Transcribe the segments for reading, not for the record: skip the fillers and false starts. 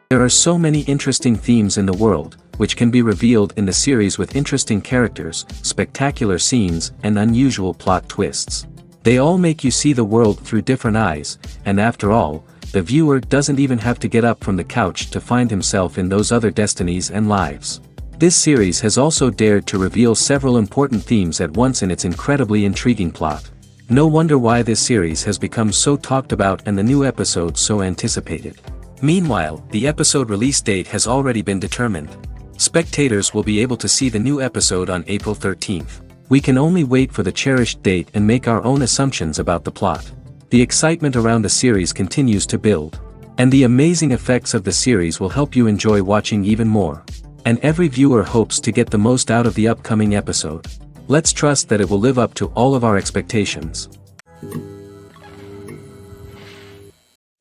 There are so many interesting themes in the world, which can be revealed in the series with interesting characters, spectacular scenes, and unusual plot twists. They all make you see the world through different eyes, and after all, the viewer doesn't even have to get up from the couch to find himself in those other destinies and lives. This series has also dared to reveal several important themes at once in its incredibly intriguing plot. No wonder why this series has become so talked about and the new episodes so anticipated. Meanwhile, the episode release date has already been determined. Spectators will be able to see the new episode on April 13th. We can only wait for the cherished date and make our own assumptions about the plot. The excitement around the series continues to build. And the amazing effects of the series will help you enjoy watching even more. And every viewer hopes to get the most out of the upcoming episode. Let's trust that it will live up to all of our expectations.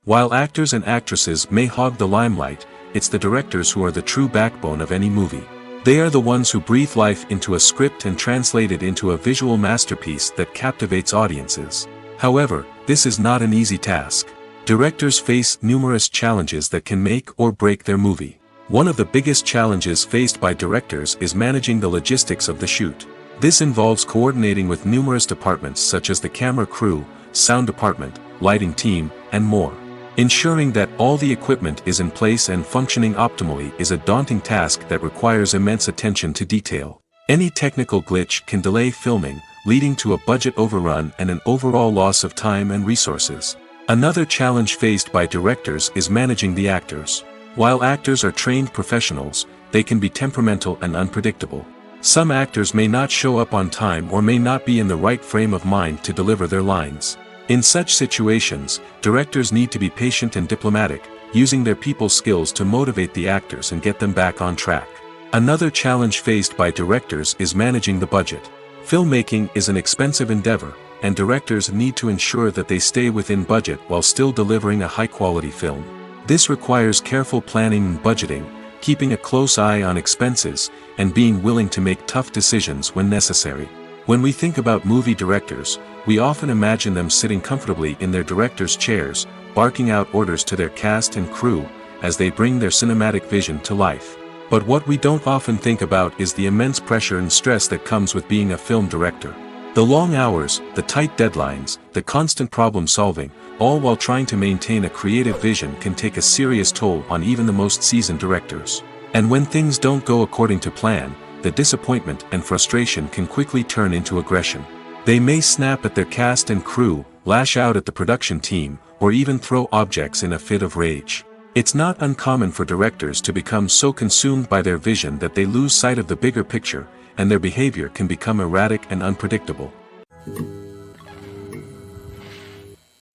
While actors and actresses may hog the limelight, it's the directors who are the true backbone of any movie. They are the ones who breathe life into a script and translate it into a visual masterpiece that captivates audiences. However, this is not an easy task. Directors face numerous challenges that can make or break their movie. One of the biggest challenges faced by directors is managing the logistics of the shoot. This involves coordinating with numerous departments such as the camera crew, sound department, lighting team, and more. Ensuring that all the equipment is in place and functioning optimally is a daunting task that requires immense attention to detail. Any technical glitch can delay filming, leading to a budget overrun and an overall loss of time and resources. Another challenge faced by directors is managing the actors. While actors are trained professionals, they can be temperamental and unpredictable. Some actors may not show up on time or may not be in the right frame of mind to deliver their lines. In such situations, directors need to be patient and diplomatic, using their people skills to motivate the actors and get them back on track. Another challenge faced by directors is managing the budget. Filmmaking is an expensive endeavor, and directors need to ensure that they stay within budget while still delivering a high-quality film. This requires careful planning and budgeting, keeping a close eye on expenses, and being willing to make tough decisions when necessary. When we think about movie directors, we often imagine them sitting comfortably in their director's chairs, barking out orders to their cast and crew, as they bring their cinematic vision to life. But what we don't often think about is the immense pressure and stress that comes with being a film director. The long hours, the tight deadlines, the constant problem solving, all while trying to maintain a creative vision can take a serious toll on even the most seasoned directors. And when things don't go according to plan, the disappointment and frustration can quickly turn into aggression. They may snap at their cast and crew, lash out at the production team, or even throw objects in a fit of rage. It's not uncommon for directors to become so consumed by their vision that they lose sight of the bigger picture, and their behavior can become erratic and unpredictable.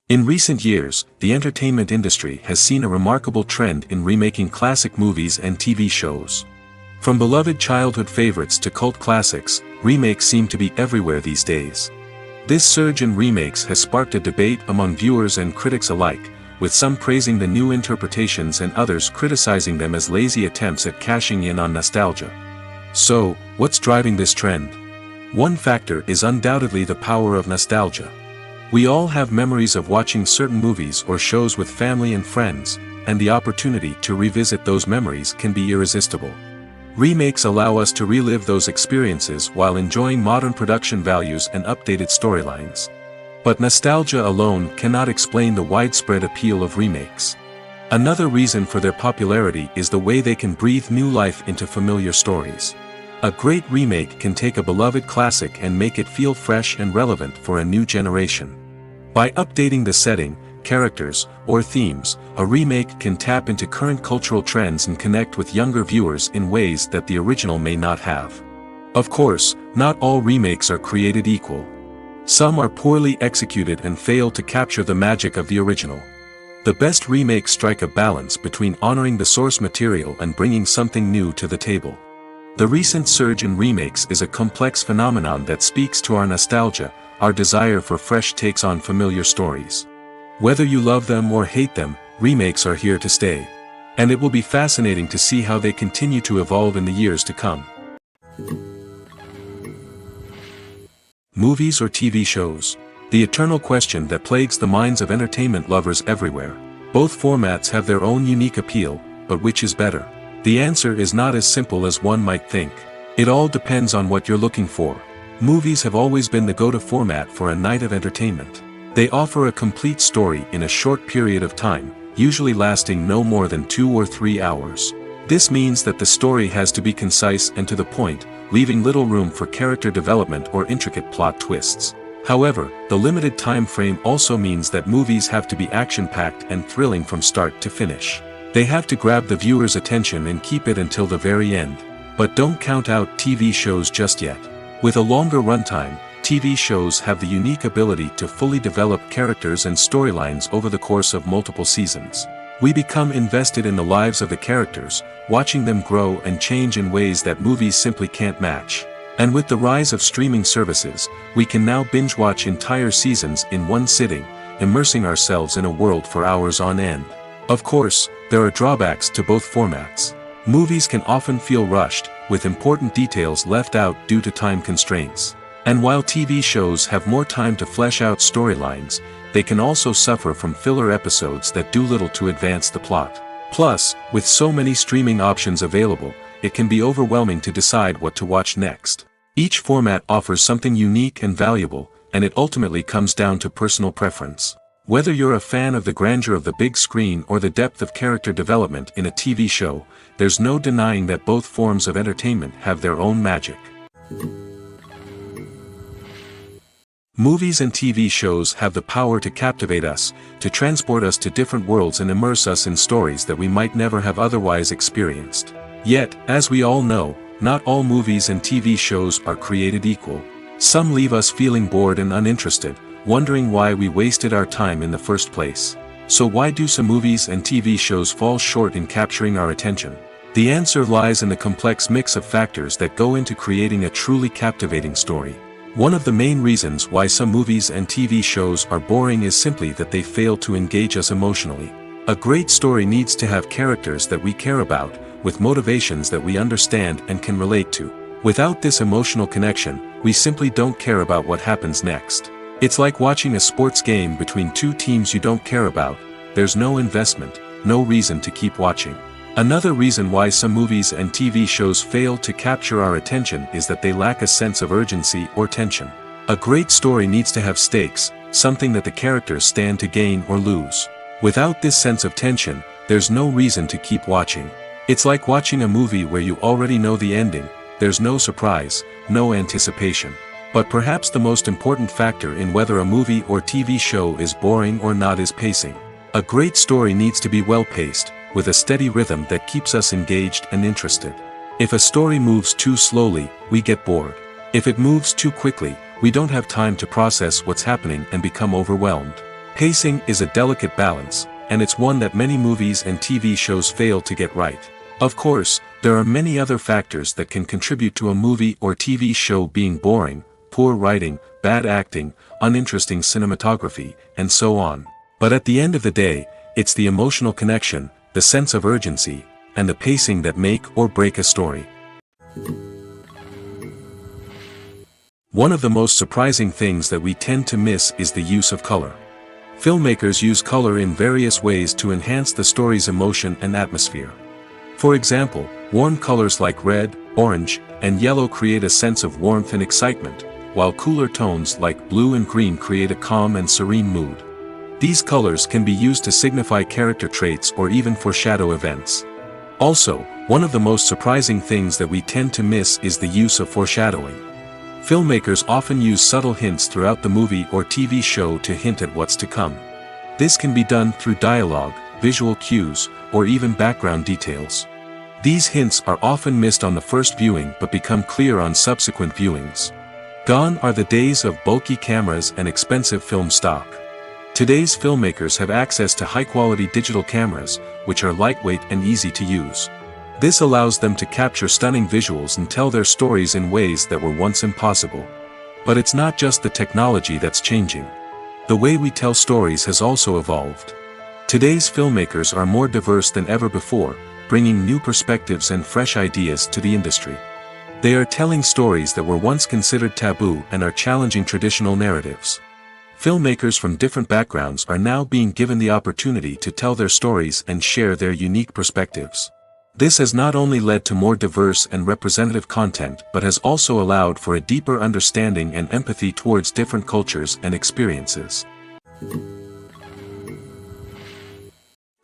In recent years, the entertainment industry has seen a remarkable trend in remaking classic movies and TV shows. From beloved childhood favorites to cult classics, remakes seem to be everywhere these days. This surge in remakes has sparked a debate among viewers and critics alike, with some praising the new interpretations and others criticizing them as lazy attempts at cashing in on nostalgia. So, what's driving this trend? One factor is undoubtedly the power of nostalgia. We all have memories of watching certain movies or shows with family and friends, and the opportunity to revisit those memories can be irresistible. Remakes allow us to relive those experiences while enjoying modern production values and updated storylines. But nostalgia alone cannot explain the widespread appeal of remakes. Another reason for their popularity is the way they can breathe new life into familiar stories. A great remake can take a beloved classic and make it feel fresh and relevant for a new generation. By updating the setting, characters, or themes, a remake can tap into current cultural trends and connect with younger viewers in ways that the original may not have. Of course, not all remakes are created equal. Some are poorly executed and fail to capture the magic of the original. The best remakes strike a balance between honoring the source material and bringing something new to the table. The recent surge in remakes is a complex phenomenon that speaks to our nostalgia, our desire for fresh takes on familiar stories. Whether you love them or hate them, remakes are here to stay. And it will be fascinating to see how they continue to evolve in the years to come. Movies or TV shows? The eternal question that plagues the minds of entertainment lovers everywhere. Both formats have their own unique appeal, but which is better? The answer is not as simple as one might think. It all depends on what you're looking for. Movies have always been the go-to format for a night of entertainment. They offer a complete story in a short period of time, usually lasting no more than 2 or 3 hours. This means that the story has to be concise and to the point, leaving little room for character development or intricate plot twists. However, the limited time frame also means that movies have to be action-packed and thrilling from start to finish. They have to grab the viewer's attention and keep it until the very end. But don't count out TV shows just yet. With a longer runtime, TV shows have the unique ability to fully develop characters and storylines over the course of multiple seasons. We become invested in the lives of the characters, watching them grow and change in ways that movies simply can't match. And with the rise of streaming services, we can now binge-watch entire seasons in one sitting, immersing ourselves in a world for hours on end. Of course, there are drawbacks to both formats. Movies can often feel rushed, with important details left out due to time constraints. And while TV shows have more time to flesh out storylines, they can also suffer from filler episodes that do little to advance the plot. Plus, with so many streaming options available, it can be overwhelming to decide what to watch next. Each format offers something unique and valuable, and it ultimately comes down to personal preference. Whether you're a fan of the grandeur of the big screen or the depth of character development in a TV show, there's no denying that both forms of entertainment have their own magic. Movies and TV shows have the power to captivate us, to transport us to different worlds and immerse us in stories that we might never have otherwise experienced. Yet, as we all know, not all movies and TV shows are created equal. Some leave us feeling bored and uninterested, wondering why we wasted our time in the first place. So why do some movies and TV shows fall short in capturing our attention? The answer lies in the complex mix of factors that go into creating a truly captivating story. One of the main reasons why some movies and TV shows are boring is simply that they fail to engage us emotionally. A great story needs to have characters that we care about, with motivations that we understand and can relate to. Without this emotional connection, we simply don't care about what happens next. It's like watching a sports game between two teams you don't care about. There's no investment, no reason to keep watching. Another reason why some movies and TV shows fail to capture our attention is that they lack a sense of urgency or tension. A great story needs to have stakes, something that the characters stand to gain or lose. Without this sense of tension, there's no reason to keep watching. It's like watching a movie where you already know the ending, there's no surprise, no anticipation. But perhaps the most important factor in whether a movie or TV show is boring or not is pacing. A great story needs to be well-paced, with a steady rhythm that keeps us engaged and interested. If a story moves too slowly, we get bored. If it moves too quickly, we don't have time to process what's happening and become overwhelmed. Pacing is a delicate balance, and it's one that many movies and TV shows fail to get right. Of course, there are many other factors that can contribute to a movie or TV show being boring: poor writing, bad acting, uninteresting cinematography, and so on. But at the end of the day, it's the emotional connection, the sense of urgency, and the pacing that make or break a story. One of the most surprising things that we tend to miss is the use of color. Filmmakers use color in various ways to enhance the story's emotion and atmosphere. For example, warm colors like red, orange, and yellow create a sense of warmth and excitement, while cooler tones like blue and green create a calm and serene mood. These colors can be used to signify character traits or even foreshadow events. Also, one of the most surprising things that we tend to miss is the use of foreshadowing. Filmmakers often use subtle hints throughout the movie or TV show to hint at what's to come. This can be done through dialogue, visual cues, or even background details. These hints are often missed on the first viewing but become clear on subsequent viewings. Gone are the days of bulky cameras and expensive film stock. Today's filmmakers have access to high-quality digital cameras, which are lightweight and easy to use. This allows them to capture stunning visuals and tell their stories in ways that were once impossible. But it's not just the technology that's changing. The way we tell stories has also evolved. Today's filmmakers are more diverse than ever before, bringing new perspectives and fresh ideas to the industry. They are telling stories that were once considered taboo and are challenging traditional narratives. Filmmakers from different backgrounds are now being given the opportunity to tell their stories and share their unique perspectives. This has not only led to more diverse and representative content but has also allowed for a deeper understanding and empathy towards different cultures and experiences.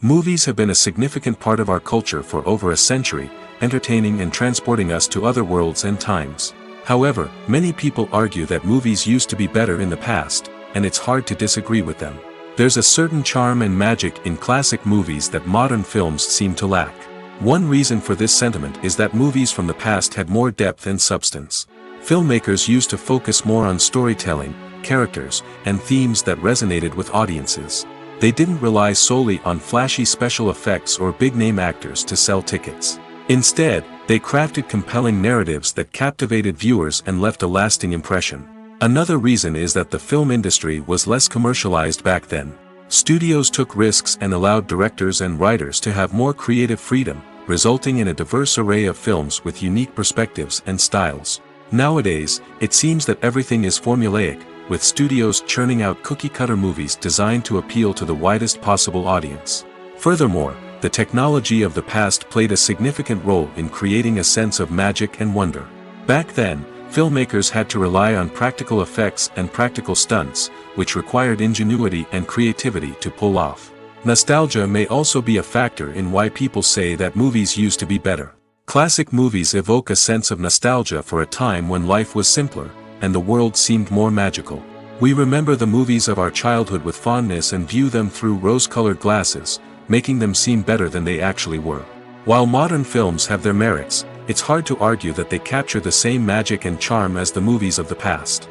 Movies have been a significant part of our culture for over a century, entertaining and transporting us to other worlds and times. However, many people argue that movies used to be better in the past, and it's hard to disagree with them. There's a certain charm and magic in classic movies that modern films seem to lack. One reason for this sentiment is that movies from the past had more depth and substance. Filmmakers used to focus more on storytelling, characters, and themes that resonated with audiences. They didn't rely solely on flashy special effects or big-name actors to sell tickets. Instead, they crafted compelling narratives that captivated viewers and left a lasting impression. Another reason is that the film industry was less commercialized back then. Studios took risks and allowed directors and writers to have more creative freedom, resulting in a diverse array of films with unique perspectives and styles. Nowadays, it seems that everything is formulaic, with studios churning out cookie-cutter movies designed to appeal to the widest possible audience. Furthermore, the technology of the past played a significant role in creating a sense of magic and wonder. Back then, filmmakers had to rely on practical effects and practical stunts, which required ingenuity and creativity to pull off. Nostalgia may also be a factor in why people say that movies used to be better. Classic movies evoke a sense of nostalgia for a time when life was simpler, and the world seemed more magical. We remember the movies of our childhood with fondness and view them through rose-colored glasses, making them seem better than they actually were. While modern films have their merits, it's hard to argue that they capture the same magic and charm as the movies of the past.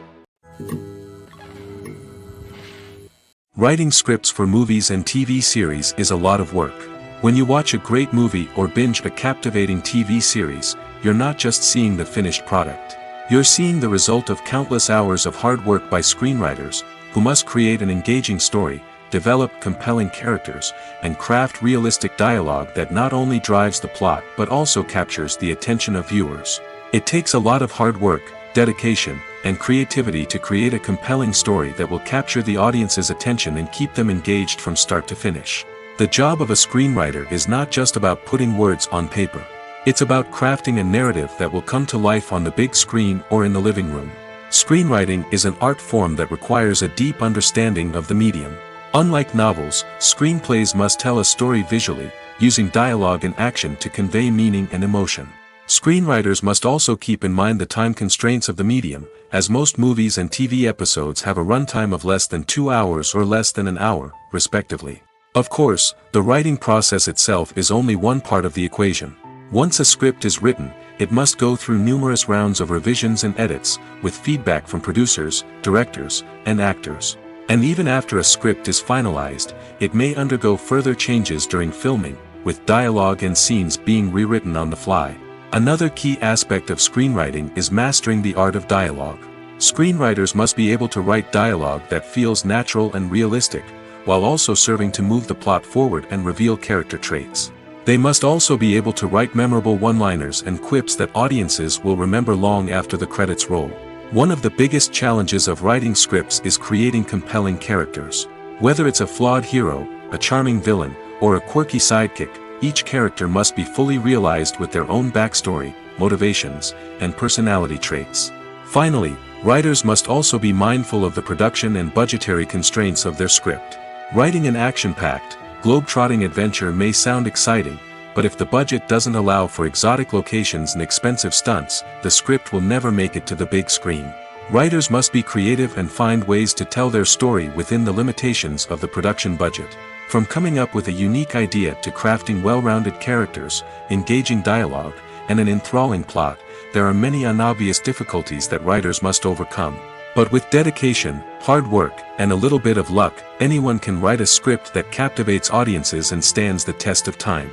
Writing scripts for movies and TV series is a lot of work. When you watch a great movie or binge a captivating TV series, you're not just seeing the finished product. You're seeing the result of countless hours of hard work by screenwriters, who must create an engaging story, develop compelling characters, and craft realistic dialogue that not only drives the plot but also captures the attention of viewers. It takes a lot of hard work, dedication, and creativity to create a compelling story that will capture the audience's attention and keep them engaged from start to finish. The job of a screenwriter is not just about putting words on paper. It's about crafting a narrative that will come to life on the big screen or in the living room. Screenwriting is an art form that requires a deep understanding of the medium. Unlike novels, screenplays must tell a story visually, using dialogue and action to convey meaning and emotion. Screenwriters must also keep in mind the time constraints of the medium, as most movies and TV episodes have a runtime of less than 2 hours or less than an hour, respectively. Of course, the writing process itself is only one part of the equation. Once a script is written, it must go through numerous rounds of revisions and edits, with feedback from producers, directors, and actors. And even after a script is finalized, it may undergo further changes during filming, with dialogue and scenes being rewritten on the fly. Another key aspect of screenwriting is mastering the art of dialogue. Screenwriters must be able to write dialogue that feels natural and realistic, while also serving to move the plot forward and reveal character traits. They must also be able to write memorable one-liners and quips that audiences will remember long after the credits roll. One of the biggest challenges of writing scripts is creating compelling characters. Whether it's a flawed hero, a charming villain, or a quirky sidekick, each character must be fully realized with their own backstory, motivations, and personality traits. Finally, writers must also be mindful of the production and budgetary constraints of their script. Writing an action-packed, globe-trotting adventure may sound exciting, but if the budget doesn't allow for exotic locations and expensive stunts, the script will never make it to the big screen. Writers must be creative and find ways to tell their story within the limitations of the production budget. From coming up with a unique idea to crafting well-rounded characters, engaging dialogue, and an enthralling plot, there are many unobvious difficulties that writers must overcome. But with dedication, hard work, and a little bit of luck, anyone can write a script that captivates audiences and stands the test of time.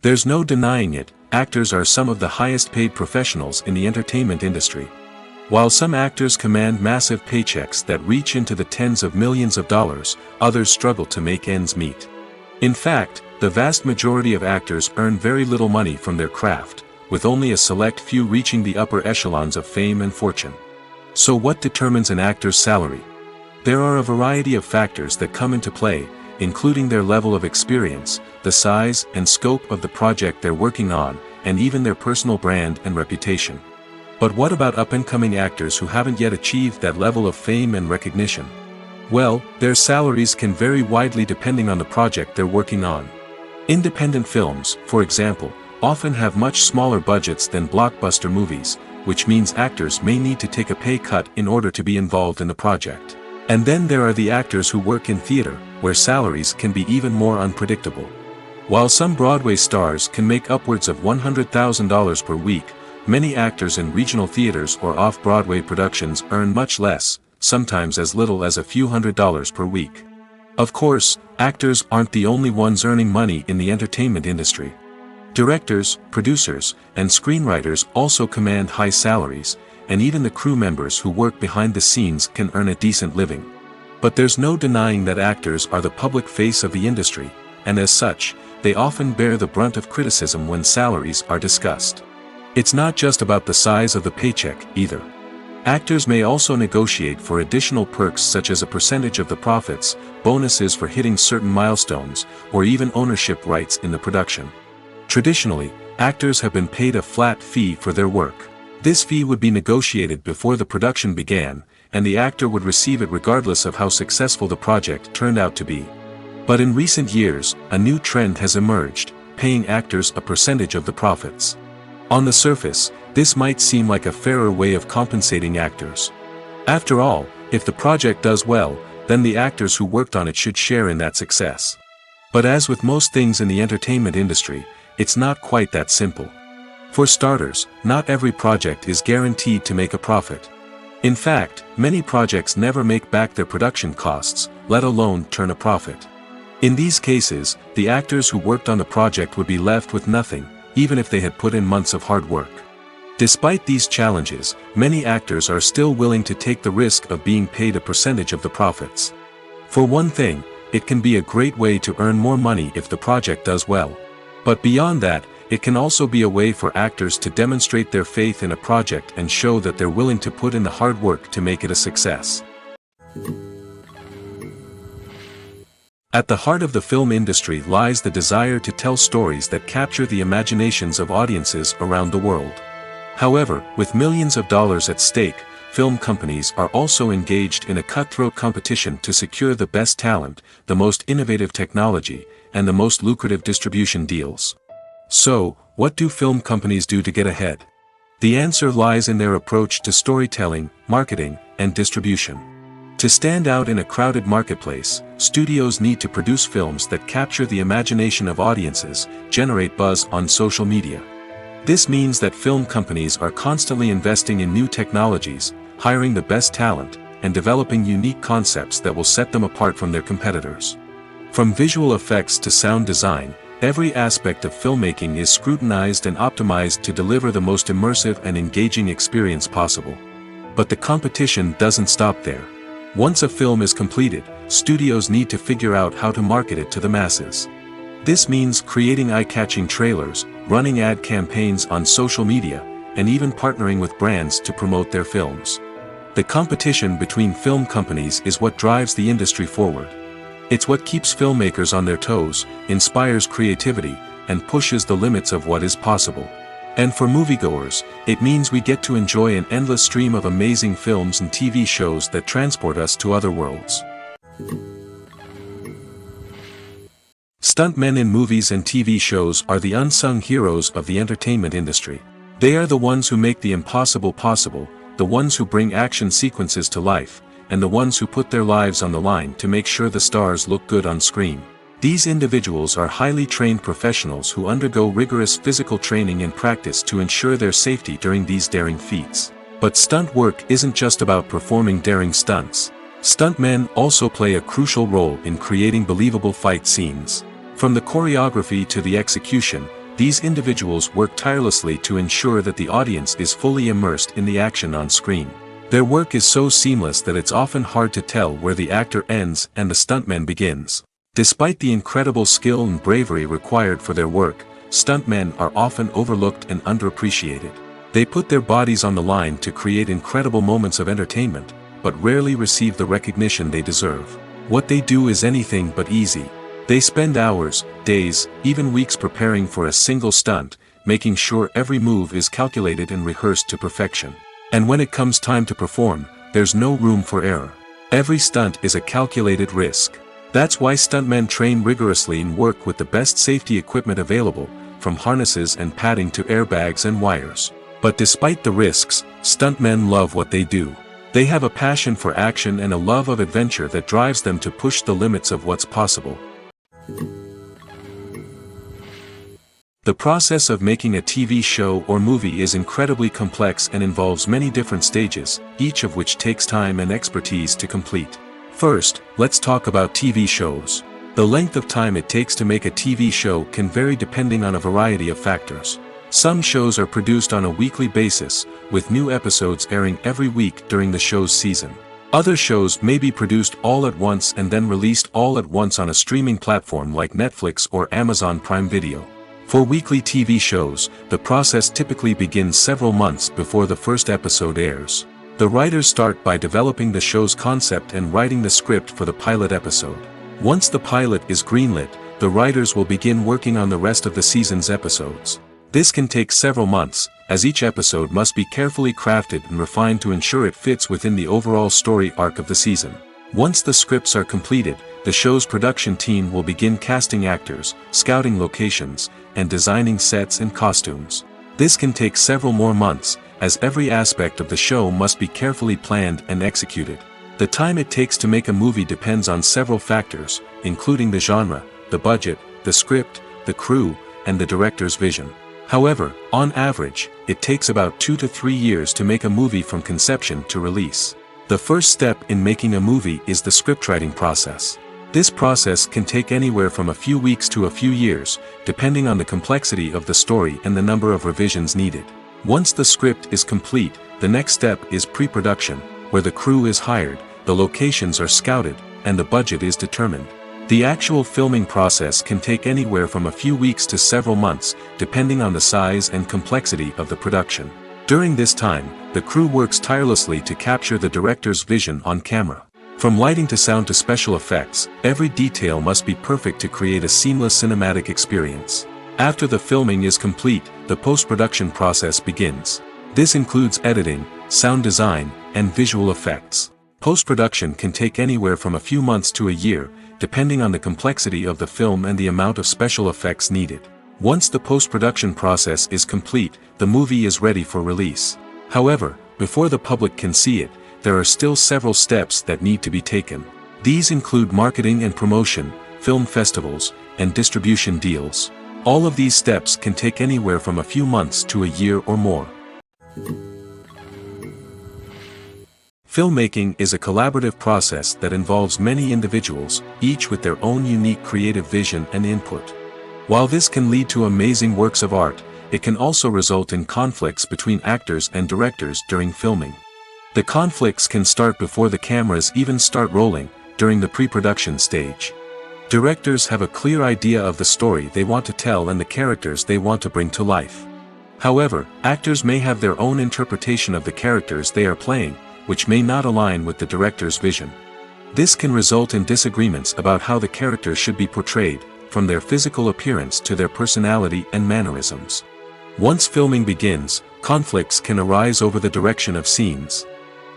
There's no denying it, actors are some of the highest paid professionals in the entertainment industry. While some actors command massive paychecks that reach into the tens of millions of dollars, others struggle to make ends meet. In fact, the vast majority of actors earn very little money from their craft, with only a select few reaching the upper echelons of fame and fortune. So what determines an actor's salary? There are a variety of factors that come into play, including their level of experience, the size and scope of the project they're working on, and even their personal brand and reputation. But what about up-and-coming actors who haven't yet achieved that level of fame and recognition? Well, their salaries can vary widely depending on the project they're working on. Independent films, for example, often have much smaller budgets than blockbuster movies, which means actors may need to take a pay cut in order to be involved in the project. And then there are the actors who work in theater, where salaries can be even more unpredictable. While some Broadway stars can make upwards of $100,000 per week, many actors in regional theaters or off-Broadway productions earn much less, sometimes as little as a few $100s per week. Of course, actors aren't the only ones earning money in the entertainment industry. Directors, producers, and screenwriters also command high salaries, and even the crew members who work behind the scenes can earn a decent living. But there's no denying that actors are the public face of the industry, and as such, they often bear the brunt of criticism when salaries are discussed. It's not just about the size of the paycheck, either. Actors may also negotiate for additional perks such as a percentage of the profits, bonuses for hitting certain milestones, or even ownership rights in the production. Traditionally, actors have been paid a flat fee for their work. This fee would be negotiated before the production began, and the actor would receive it regardless of how successful the project turned out to be. But in recent years, a new trend has emerged, paying actors a percentage of the profits. On the surface, this might seem like a fairer way of compensating actors. After all, if the project does well, then the actors who worked on it should share in that success. But as with most things in the entertainment industry, it's not quite that simple. For starters, not every project is guaranteed to make a profit. In fact, many projects never make back their production costs, let alone turn a profit. In these cases, the actors who worked on the project would be left with nothing, even if they had put in months of hard work. Despite these challenges, many actors are still willing to take the risk of being paid a percentage of the profits. For one thing, it can be a great way to earn more money if the project does well. But beyond that, it can also be a way for actors to demonstrate their faith in a project and show that they're willing to put in the hard work to make it a success. At the heart of the film industry lies the desire to tell stories that capture the imaginations of audiences around the world. However, with millions of dollars at stake, film companies are also engaged in a cutthroat competition to secure the best talent, the most innovative technology, and the most lucrative distribution deals. So, what do film companies do to get ahead? The answer lies in their approach to storytelling, marketing, and distribution. To stand out in a crowded marketplace, studios need to produce films that capture the imagination of audiences, generate buzz on social media. This means that film companies are constantly investing in new technologies, hiring the best talent, and developing unique concepts that will set them apart from their competitors. From visual effects to sound design, every aspect of filmmaking is scrutinized and optimized to deliver the most immersive and engaging experience possible. But the competition doesn't stop there. Once a film is completed, studios need to figure out how to market it to the masses. This means creating eye-catching trailers, running ad campaigns on social media, and even partnering with brands to promote their films. The competition between film companies is what drives the industry forward. It's what keeps filmmakers on their toes, inspires creativity, and pushes the limits of what is possible. And for moviegoers, it means we get to enjoy an endless stream of amazing films and TV shows that transport us to other worlds. Stuntmen in movies and TV shows are the unsung heroes of the entertainment industry. They are the ones who make the impossible possible, the ones who bring action sequences to life, and the ones who put their lives on the line to make sure the stars look good on screen. These individuals are highly trained professionals who undergo rigorous physical training and practice to ensure their safety during these daring feats. But stunt work isn't just about performing daring stunts. Stuntmen also play a crucial role in creating believable fight scenes. From the choreography to the execution, these individuals work tirelessly to ensure that the audience is fully immersed in the action on screen. Their work is so seamless that it's often hard to tell where the actor ends and the stuntman begins. Despite the incredible skill and bravery required for their work, stuntmen are often overlooked and underappreciated. They put their bodies on the line to create incredible moments of entertainment, but rarely receive the recognition they deserve. What they do is anything but easy. They spend hours, days, even weeks preparing for a single stunt, making sure every move is calculated and rehearsed to perfection. And when it comes time to perform, there's no room for error. Every stunt is a calculated risk. That's why stuntmen train rigorously and work with the best safety equipment available, from harnesses and padding to airbags and wires. But despite the risks, stuntmen love what they do. They have a passion for action and a love of adventure that drives them to push the limits of what's possible. The process of making a TV show or movie is incredibly complex and involves many different stages, each of which takes time and expertise to complete. First, let's talk about TV shows. The length of time it takes to make a TV show can vary depending on a variety of factors. Some shows are produced on a weekly basis, with new episodes airing every week during the show's season. Other shows may be produced all at once and then released all at once on a streaming platform like Netflix or Amazon Prime Video. For weekly TV shows, the process typically begins several months before the first episode airs. The writers start by developing the show's concept and writing the script for the pilot episode. Once the pilot is greenlit, the writers will begin working on the rest of the season's episodes. This can take several months, as each episode must be carefully crafted and refined to ensure it fits within the overall story arc of the season. Once the scripts are completed, the show's production team will begin casting actors, scouting locations, and designing sets and costumes. This can take several more months, as every aspect of the show must be carefully planned and executed. The time it takes to make a movie depends on several factors, including the genre, the budget, the script, the crew, and the director's vision. However, on average, it takes about 2 to 3 years to make a movie from conception to release. The first step in making a movie is the scriptwriting process. This process can take anywhere from a few weeks to a few years, depending on the complexity of the story and the number of revisions needed. Once the script is complete, the next step is pre-production, where the crew is hired, the locations are scouted, and the budget is determined. The actual filming process can take anywhere from a few weeks to several months, depending on the size and complexity of the production. During this time, the crew works tirelessly to capture the director's vision on camera. From lighting to sound to special effects, every detail must be perfect to create a seamless cinematic experience. After the filming is complete, the post-production process begins. This includes editing, sound design, and visual effects. Post-production can take anywhere from a few months to a year, depending on the complexity of the film and the amount of special effects needed. Once the post-production process is complete, the movie is ready for release. However, before the public can see it, there are still several steps that need to be taken. These include marketing and promotion, film festivals, and distribution deals. All of these steps can take anywhere from a few months to a year or more. Filmmaking is a collaborative process that involves many individuals, each with their own unique creative vision and input. While this can lead to amazing works of art, it can also result in conflicts between actors and directors during filming. The conflicts can start before the cameras even start rolling, during the pre-production stage. Directors have a clear idea of the story they want to tell and the characters they want to bring to life. However, actors may have their own interpretation of the characters they are playing, which may not align with the director's vision. This can result in disagreements about how the characters should be portrayed, from their physical appearance to their personality and mannerisms. Once filming begins, conflicts can arise over the direction of scenes.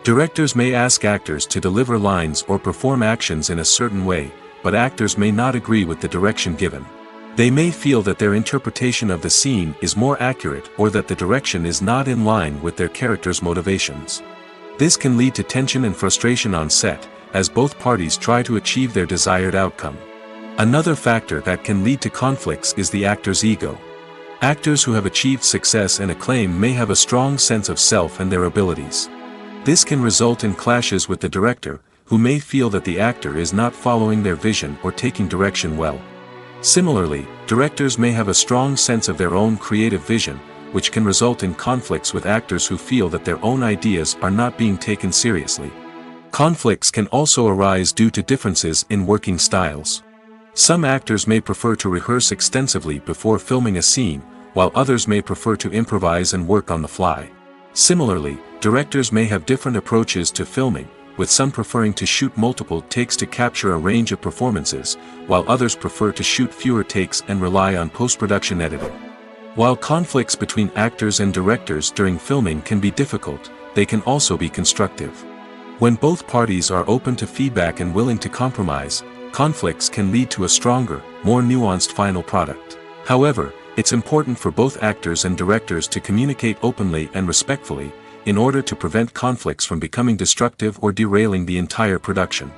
Directors may ask actors to deliver lines or perform actions in a certain way, but actors may not agree with the direction given. They may feel that their interpretation of the scene is more accurate or that the direction is not in line with their character's motivations. This can lead to tension and frustration on set, as both parties try to achieve their desired outcome. Another factor that can lead to conflicts is the actor's ego. Actors who have achieved success and acclaim may have a strong sense of self and their abilities. This can result in clashes with the director, who may feel that the actor is not following their vision or taking direction well. Similarly, directors may have a strong sense of their own creative vision, which can result in conflicts with actors who feel that their own ideas are not being taken seriously. Conflicts can also arise due to differences in working styles. Some actors may prefer to rehearse extensively before filming a scene, while others may prefer to improvise and work on the fly. Similarly, directors may have different approaches to filming, with some preferring to shoot multiple takes to capture a range of performances, while others prefer to shoot fewer takes and rely on post-production editing. While conflicts between actors and directors during filming can be difficult, they can also be constructive. When both parties are open to feedback and willing to compromise, conflicts can lead to a stronger, more nuanced final product. However, it's important for both actors and directors to communicate openly and respectfully, in order to prevent conflicts from becoming destructive or derailing the entire production.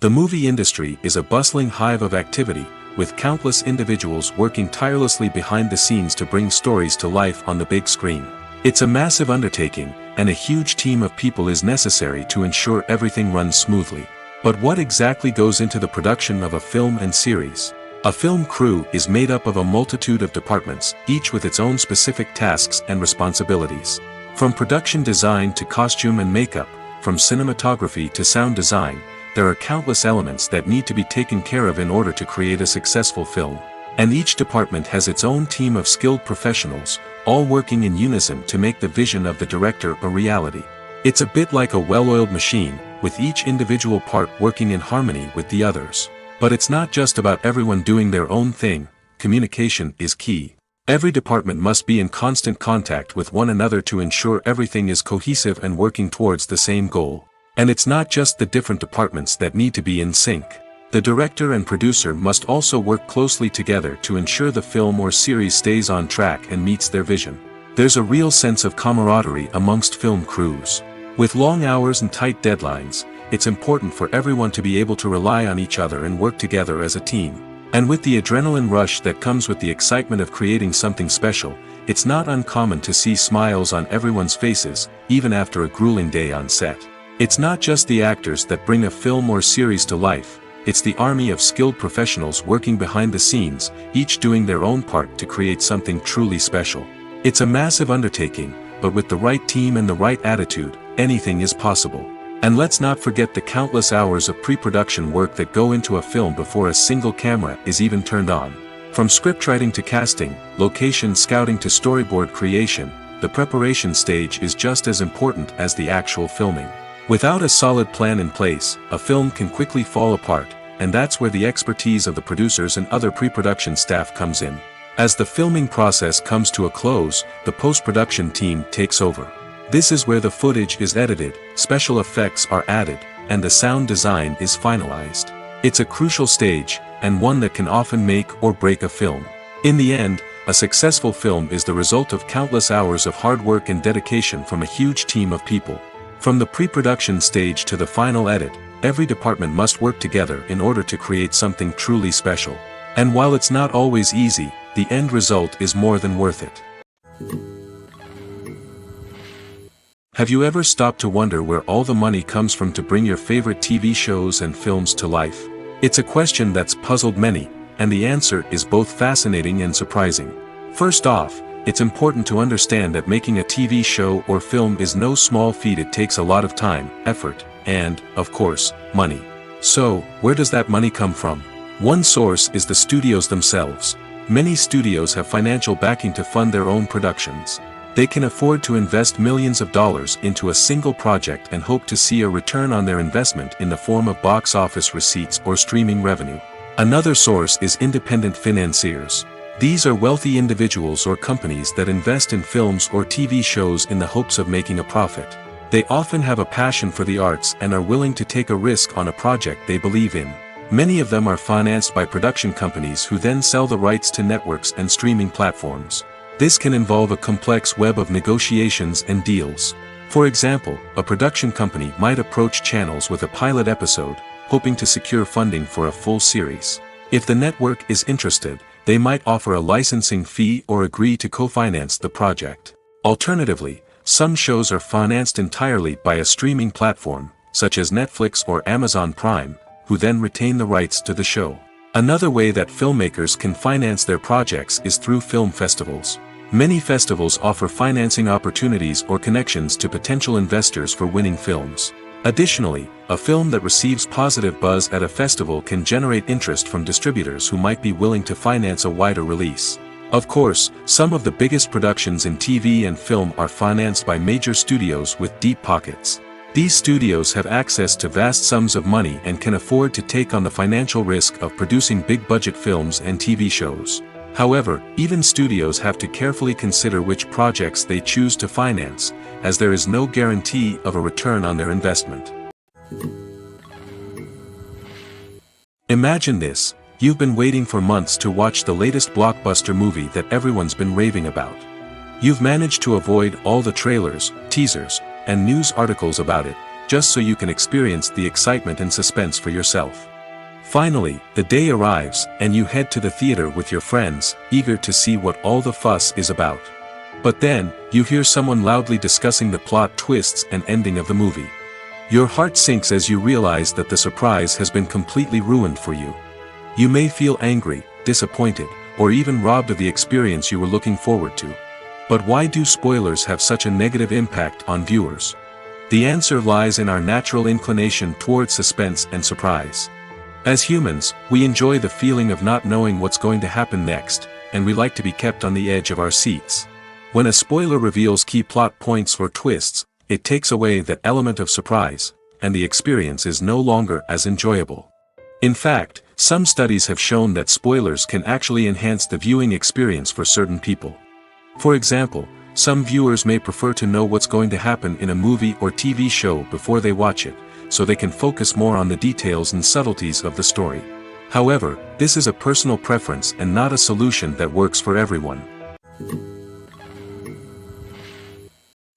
The movie industry is a bustling hive of activity, with countless individuals working tirelessly behind the scenes to bring stories to life on the big screen. It's a massive undertaking, and a huge team of people is necessary to ensure everything runs smoothly. But what exactly goes into the production of a film and series? A film crew is made up of a multitude of departments, each with its own specific tasks and responsibilities. From production design to costume and makeup, from cinematography to sound design, there are countless elements that need to be taken care of in order to create a successful film. And each department has its own team of skilled professionals, all working in unison to make the vision of the director a reality. It's a bit like a well-oiled machine, with each individual part working in harmony with the others. But it's not just about everyone doing their own thing. Communication is key. Every department must be in constant contact with one another to ensure everything is cohesive and working towards the same goal. And it's not just the different departments that need to be in sync. The director and producer must also work closely together to ensure the film or series stays on track and meets their vision. There's a real sense of camaraderie amongst film crews. With long hours and tight deadlines, it's important for everyone to be able to rely on each other and work together as a team. And with the adrenaline rush that comes with the excitement of creating something special, it's not uncommon to see smiles on everyone's faces, even after a grueling day on set. It's not just the actors that bring a film or series to life, it's the army of skilled professionals working behind the scenes, each doing their own part to create something truly special. It's a massive undertaking, but with the right team and the right attitude, anything is possible. And let's not forget the countless hours of pre-production work that go into a film before a single camera is even turned on. From scriptwriting to casting, location scouting to storyboard creation, the preparation stage is just as important as the actual filming. Without a solid plan in place, a film can quickly fall apart, and that's where the expertise of the producers and other pre-production staff comes in. As the filming process comes to a close, the post-production team takes over. This is where the footage is edited, special effects are added, and the sound design is finalized. It's a crucial stage, and one that can often make or break a film. In the end, a successful film is the result of countless hours of hard work and dedication from a huge team of people. From the pre-production stage to the final edit, every department must work together in order to create something truly special. And while it's not always easy, the end result is more than worth it. Have you ever stopped to wonder where all the money comes from to bring your favorite TV shows and films to life? It's a question that's puzzled many, and the answer is both fascinating and surprising. First off, it's important to understand that making a TV show or film is no small feat. It takes a lot of time, effort, and, of course, money. So, where does that money come from? One source is the studios themselves. Many studios have financial backing to fund their own productions. They can afford to invest millions of dollars into a single project and hope to see a return on their investment in the form of box office receipts or streaming revenue. Another source is independent financiers. These are wealthy individuals or companies that invest in films or TV shows in the hopes of making a profit. They often have a passion for the arts and are willing to take a risk on a project they believe in. Many of them are financed by production companies who then sell the rights to networks and streaming platforms. This can involve a complex web of negotiations and deals. For example, a production company might approach channels with a pilot episode, hoping to secure funding for a full series. If the network is interested, they might offer a licensing fee or agree to co-finance the project. Alternatively, some shows are financed entirely by a streaming platform, such as Netflix or Amazon Prime, who then retain the rights to the show. Another way that filmmakers can finance their projects is through film festivals. Many festivals offer financing opportunities or connections to potential investors for winning films. Additionally, a film that receives positive buzz at a festival can generate interest from distributors who might be willing to finance a wider release. Of course, some of the biggest productions in TV and film are financed by major studios with deep pockets. These studios have access to vast sums of money and can afford to take on the financial risk of producing big-budget films and TV shows. However, even studios have to carefully consider which projects they choose to finance, as there is no guarantee of a return on their investment. Imagine this: you've been waiting for months to watch the latest blockbuster movie that everyone's been raving about. You've managed to avoid all the trailers, teasers, and news articles about it, just so you can experience the excitement and suspense for yourself. Finally, the day arrives, and you head to the theater with your friends, eager to see what all the fuss is about. But then, you hear someone loudly discussing the plot twists and ending of the movie. Your heart sinks as you realize that the surprise has been completely ruined for you. You may feel angry, disappointed, or even robbed of the experience you were looking forward to. But why do spoilers have such a negative impact on viewers? The answer lies in our natural inclination toward suspense and surprise. As humans, we enjoy the feeling of not knowing what's going to happen next, and we like to be kept on the edge of our seats. When a spoiler reveals key plot points or twists, it takes away that element of surprise, and the experience is no longer as enjoyable. In fact, some studies have shown that spoilers can actually enhance the viewing experience for certain people. For example, some viewers may prefer to know what's going to happen in a movie or TV show before they watch it, so they can focus more on the details and subtleties of the story. However, this is a personal preference and not a solution that works for everyone.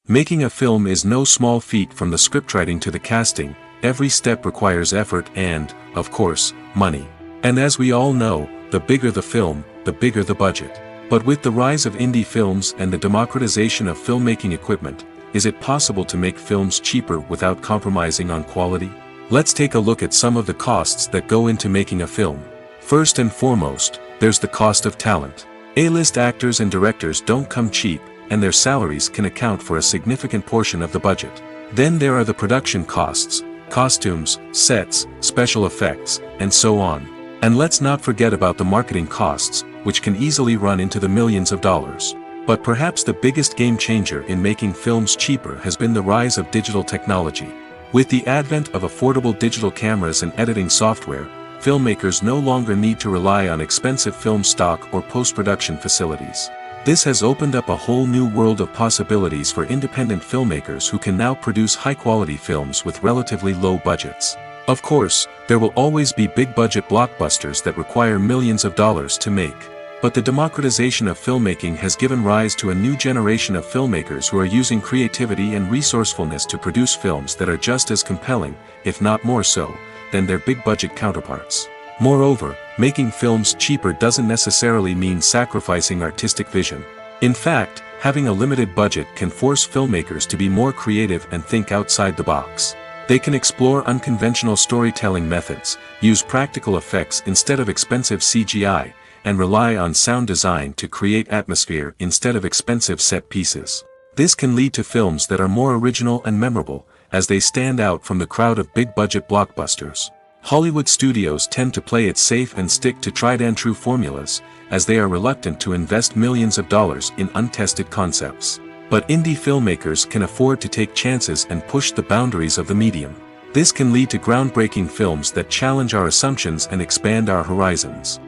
Making a film is no small feat. From the scriptwriting to the casting, every step requires effort and, of course, money. And as we all know, the bigger the film, the bigger the budget. But with the rise of indie films and the democratization of filmmaking equipment, is it possible to make films cheaper without compromising on quality? Let's take a look at some of the costs that go into making a film. First and foremost, there's the cost of talent. A-list actors and directors don't come cheap, and their salaries can account for a significant portion of the budget. Then there are the production costs, costumes, sets, special effects, and so on. And let's not forget about the marketing costs, which can easily run into the millions of dollars. But perhaps the biggest game changer in making films cheaper has been the rise of digital technology. With the advent of affordable digital cameras and editing software, filmmakers no longer need to rely on expensive film stock or post-production facilities. This has opened up a whole new world of possibilities for independent filmmakers who can now produce high-quality films with relatively low budgets. Of course, there will always be big-budget blockbusters that require millions of dollars to make. But the democratization of filmmaking has given rise to a new generation of filmmakers who are using creativity and resourcefulness to produce films that are just as compelling, if not more so, than their big-budget counterparts. Moreover, making films cheaper doesn't necessarily mean sacrificing artistic vision. In fact, having a limited budget can force filmmakers to be more creative and think outside the box. They can explore unconventional storytelling methods, use practical effects instead of expensive CGI, and rely on sound design to create atmosphere instead of expensive set pieces. This can lead to films that are more original and memorable, as they stand out from the crowd of big-budget blockbusters. Hollywood studios tend to play it safe and stick to tried-and-true formulas, as they are reluctant to invest millions of dollars in untested concepts. But indie filmmakers can afford to take chances and push the boundaries of the medium. This can lead to groundbreaking films that challenge our assumptions and expand our horizons.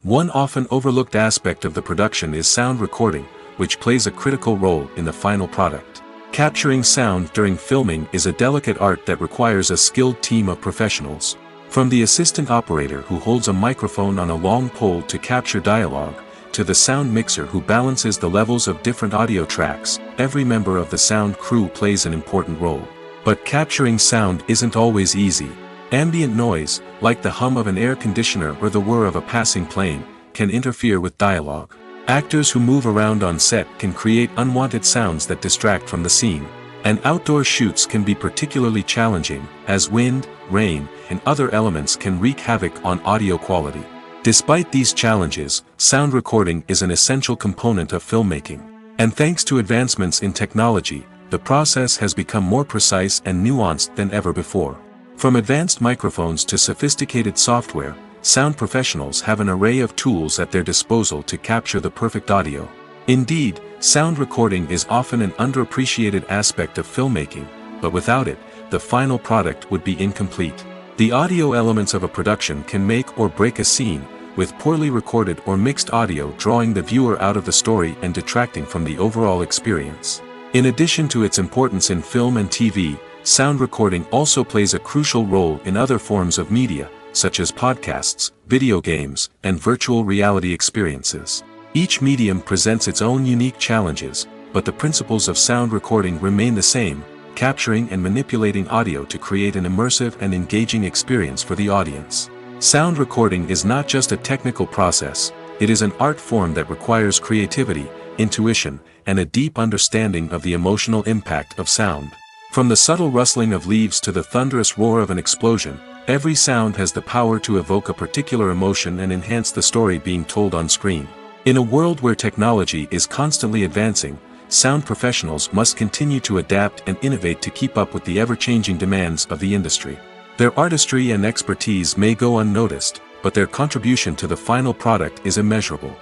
One often overlooked aspect of the production is sound recording, which plays a critical role in the final product. Capturing sound during filming is a delicate art that requires a skilled team of professionals. From the assistant operator who holds a microphone on a long pole to capture dialogue, to the sound mixer who balances the levels of different audio tracks, every member of the sound crew plays an important role. But capturing sound isn't always easy. Ambient noise, like the hum of an air conditioner or the whir of a passing plane, can interfere with dialogue. Actors who move around on set can create unwanted sounds that distract from the scene. And outdoor shoots can be particularly challenging, as wind, rain, and other elements can wreak havoc on audio quality. Despite these challenges, sound recording is an essential component of filmmaking. And thanks to advancements in technology, the process has become more precise and nuanced than ever before. From advanced microphones to sophisticated software, sound professionals have an array of tools at their disposal to capture the perfect audio. Indeed, sound recording is often an underappreciated aspect of filmmaking, but without it, the final product would be incomplete. The audio elements of a production can make or break a scene, with poorly recorded or mixed audio drawing the viewer out of the story and detracting from the overall experience. In addition to its importance in film and TV, sound recording also plays a crucial role in other forms of media, such as podcasts, video games, and virtual reality experiences. Each medium presents its own unique challenges, but the principles of sound recording remain the same, capturing and manipulating audio to create an immersive and engaging experience for the audience. Sound recording is not just a technical process, it is an art form that requires creativity, intuition, and a deep understanding of the emotional impact of sound. From the subtle rustling of leaves to the thunderous roar of an explosion, every sound has the power to evoke a particular emotion and enhance the story being told on screen. In a world where technology is constantly advancing, sound professionals must continue to adapt and innovate to keep up with the ever-changing demands of the industry. Their artistry and expertise may go unnoticed, but their contribution to the final product is immeasurable.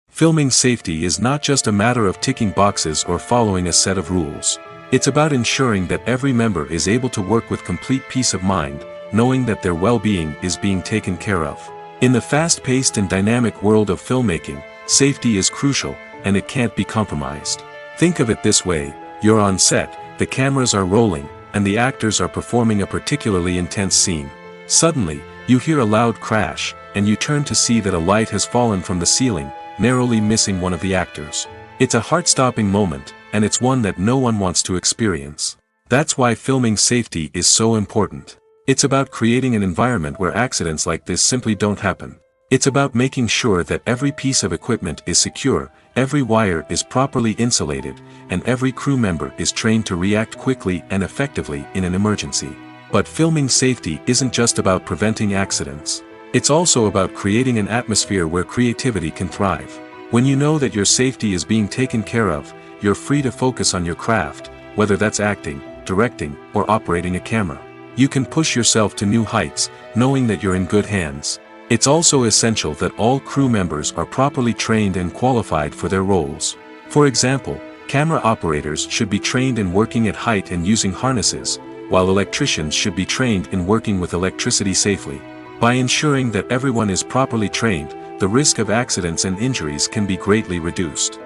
Filming safety is not just a matter of ticking boxes or following a set of rules. It's about ensuring that every member is able to work with complete peace of mind, knowing that their well-being is being taken care of. In the fast-paced and dynamic world of filmmaking, safety is crucial, and it can't be compromised. Think of it this way: you're on set, the cameras are rolling, and the actors are performing a particularly intense scene. Suddenly, you hear a loud crash, and you turn to see that a light has fallen from the ceiling, narrowly missing one of the actors. It's a heart-stopping moment, and it's one that no one wants to experience. That's why filming safety is so important. It's about creating an environment where accidents like this simply don't happen. It's about making sure that every piece of equipment is secure, every wire is properly insulated, and every crew member is trained to react quickly and effectively in an emergency. But filming safety isn't just about preventing accidents. It's also about creating an atmosphere where creativity can thrive. When you know that your safety is being taken care of, you're free to focus on your craft, whether that's acting, directing, or operating a camera. You can push yourself to new heights, knowing that you're in good hands. It's also essential that all crew members are properly trained and qualified for their roles. For example, camera operators should be trained in working at height and using harnesses, while electricians should be trained in working with electricity safely. By ensuring that everyone is properly trained, the risk of accidents and injuries can be greatly reduced.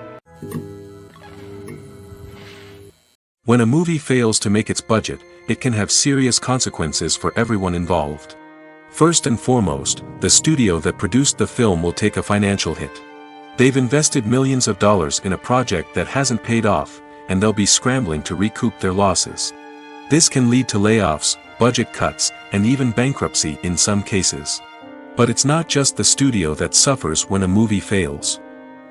When a movie fails to make its budget, it can have serious consequences for everyone involved. First and foremost, the studio that produced the film will take a financial hit. They've invested millions of dollars in a project that hasn't paid off, and they'll be scrambling to recoup their losses. This can lead to layoffs, budget cuts, and even bankruptcy in some cases. But it's not just the studio that suffers when a movie fails.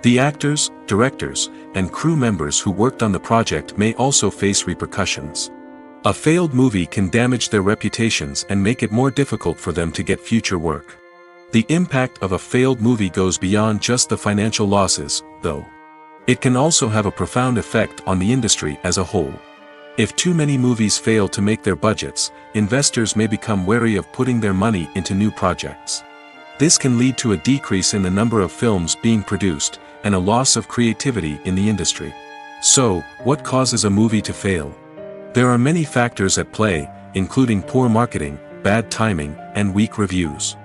The actors, directors, and crew members who worked on the project may also face repercussions. A failed movie can damage their reputations and make it more difficult for them to get future work. The impact of a failed movie goes beyond just the financial losses, though. It can also have a profound effect on the industry as a whole. If too many movies fail to make their budgets, investors may become wary of putting their money into new projects. This can lead to a decrease in the number of films being produced, and a loss of creativity in the industry. So, what causes a movie to fail? There are many factors at play, including poor marketing, bad timing, and weak reviews.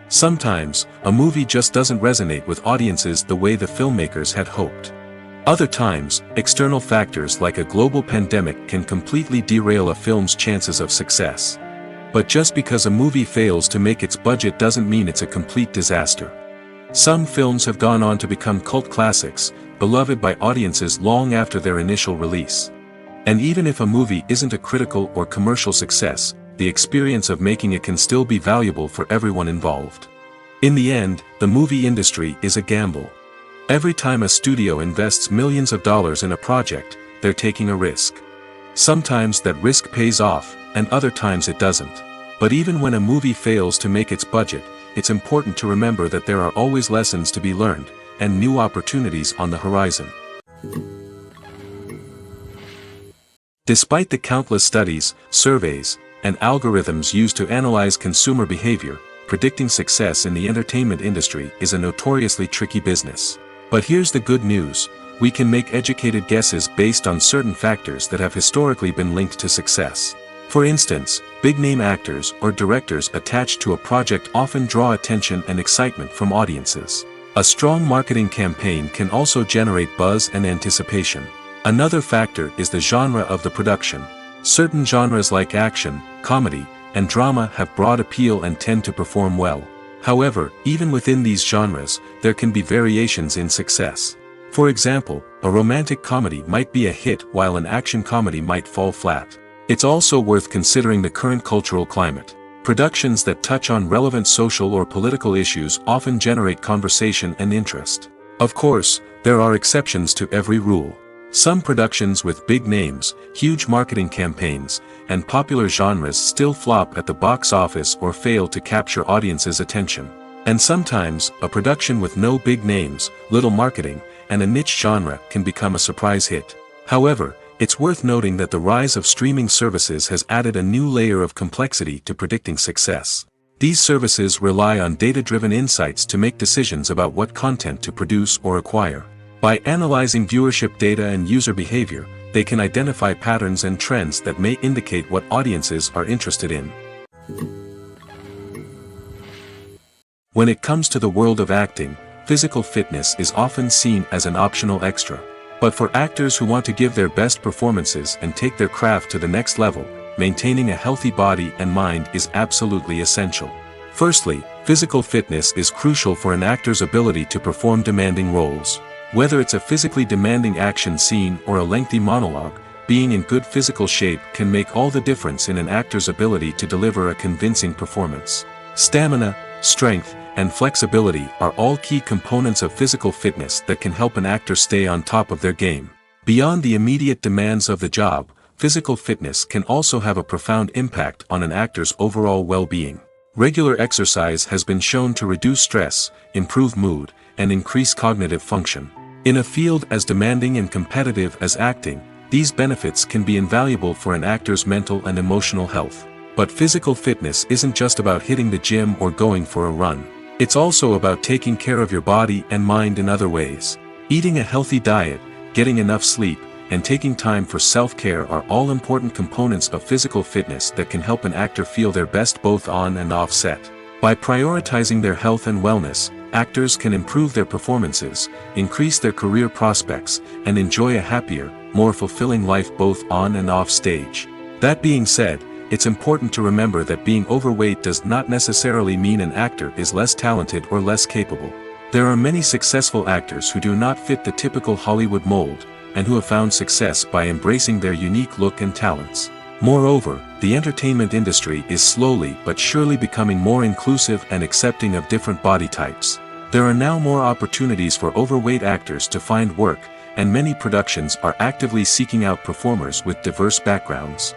Sometimes, a movie just doesn't resonate with audiences the way the filmmakers had hoped. Other times, external factors like a global pandemic can completely derail a film's chances of success. But just because a movie fails to make its budget doesn't mean it's a complete disaster. Some films have gone on to become cult classics, beloved by audiences long after their initial release. And even if a movie isn't a critical or commercial success, the experience of making it can still be valuable for everyone involved. In the end, the movie industry is a gamble. Every time a studio invests millions of dollars in a project, they're taking a risk. Sometimes that risk pays off, and other times it doesn't. But even when a movie fails to make its budget, it's important to remember that there are always lessons to be learned, and new opportunities on the horizon. Despite the countless studies, surveys, and algorithms used to analyze consumer behavior, predicting success in the entertainment industry is a notoriously tricky business. But here's the good news: we can make educated guesses based on certain factors that have historically been linked to success. For instance, big-name actors or directors attached to a project often draw attention and excitement from audiences. A strong marketing campaign can also generate buzz and anticipation. Another factor is the genre of the production. Certain genres like action, comedy, and drama have broad appeal and tend to perform well. However, even within these genres, there can be variations in success. For example, a romantic comedy might be a hit while an action comedy might fall flat. It's also worth considering the current cultural climate. Productions that touch on relevant social or political issues often generate conversation and interest. Of course, there are exceptions to every rule. Some productions with big names, huge marketing campaigns, and popular genres still flop at the box office or fail to capture audiences' attention. And sometimes, a production with no big names, little marketing, and a niche genre can become a surprise hit. However, it's worth noting that the rise of streaming services has added a new layer of complexity to predicting success. These services rely on data-driven insights to make decisions about what content to produce or acquire. By analyzing viewership data and user behavior, they can identify patterns and trends that may indicate what audiences are interested in. When it comes to the world of acting, physical fitness is often seen as an optional extra. But for actors who want to give their best performances and take their craft to the next level, maintaining a healthy body and mind is absolutely essential. Firstly, physical fitness is crucial for an actor's ability to perform demanding roles. Whether it's a physically demanding action scene or a lengthy monologue, being in good physical shape can make all the difference in an actor's ability to deliver a convincing performance. Stamina, strength, and flexibility are all key components of physical fitness that can help an actor stay on top of their game. Beyond the immediate demands of the job, physical fitness can also have a profound impact on an actor's overall well-being. Regular exercise has been shown to reduce stress, improve mood, and increase cognitive function. In a field as demanding and competitive as acting, these benefits can be invaluable for an actor's mental and emotional health. But physical fitness isn't just about hitting the gym or going for a run. It's also about taking care of your body and mind in other ways. Eating a healthy diet, getting enough sleep, and taking time for self-care are all important components of physical fitness that can help an actor feel their best both on and off set. By prioritizing their health and wellness, actors can improve their performances, increase their career prospects, and enjoy a happier, more fulfilling life both on and off stage. That being said, it's important to remember that being overweight does not necessarily mean an actor is less talented or less capable. There are many successful actors who do not fit the typical Hollywood mold, and who have found success by embracing their unique look and talents. Moreover, the entertainment industry is slowly but surely becoming more inclusive and accepting of different body types. There are now more opportunities for overweight actors to find work, and many productions are actively seeking out performers with diverse backgrounds.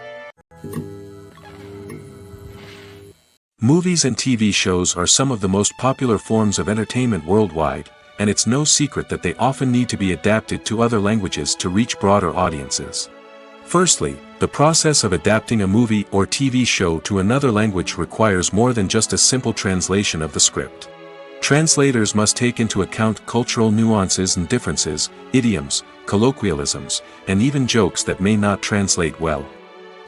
Movies and TV shows are some of the most popular forms of entertainment worldwide, and it's no secret that they often need to be adapted to other languages to reach broader audiences. Firstly, the process of adapting a movie or TV show to another language requires more than just a simple translation of the script. Translators must take into account cultural nuances and differences, idioms, colloquialisms, and even jokes that may not translate well.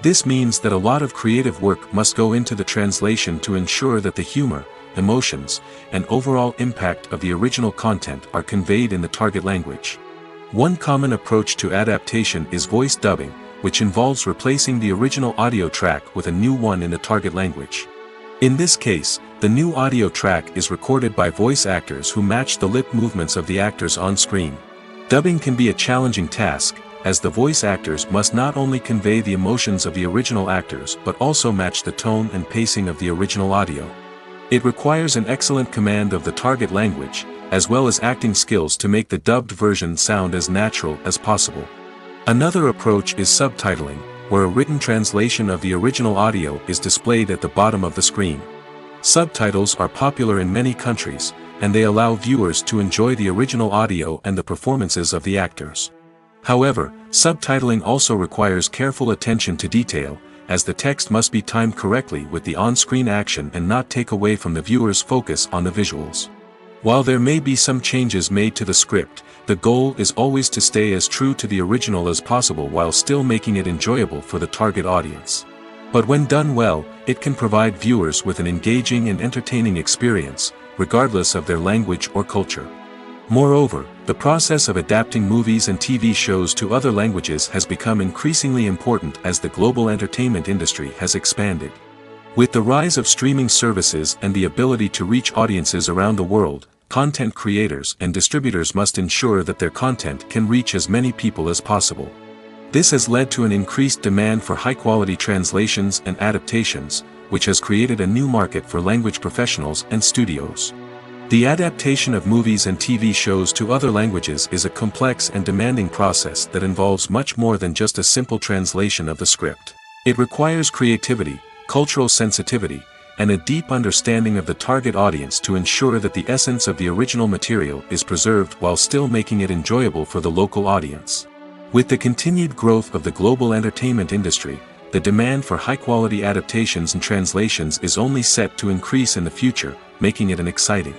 This means that a lot of creative work must go into the translation to ensure that the humor, emotions, and overall impact of the original content are conveyed in the target language. One common approach to adaptation is voice dubbing, which involves replacing the original audio track with a new one in the target language. In this case, the new audio track is recorded by voice actors who match the lip movements of the actors on screen. Dubbing can be a challenging task, as the voice actors must not only convey the emotions of the original actors but also match the tone and pacing of the original audio. It requires an excellent command of the target language, as well as acting skills to make the dubbed version sound as natural as possible. Another approach is subtitling, where a written translation of the original audio is displayed at the bottom of the screen. Subtitles are popular in many countries, and they allow viewers to enjoy the original audio and the performances of the actors. However, subtitling also requires careful attention to detail, as the text must be timed correctly with the on-screen action and not take away from the viewer's focus on the visuals. While there may be some changes made to the script, the goal is always to stay as true to the original as possible while still making it enjoyable for the target audience. But when done well, it can provide viewers with an engaging and entertaining experience, regardless of their language or culture. Moreover, the process of adapting movies and TV shows to other languages has become increasingly important as the global entertainment industry has expanded. With the rise of streaming services and the ability to reach audiences around the world, content creators and distributors must ensure that their content can reach as many people as possible. This has led to an increased demand for high-quality translations and adaptations, which has created a new market for language professionals and studios. The adaptation of movies and TV shows to other languages is a complex and demanding process that involves much more than just a simple translation of the script. It requires creativity, cultural sensitivity, and a deep understanding of the target audience to ensure that the essence of the original material is preserved while still making it enjoyable for the local audience. With the continued growth of the global entertainment industry, the demand for high-quality adaptations and translations is only set to increase in the future, making it an exciting.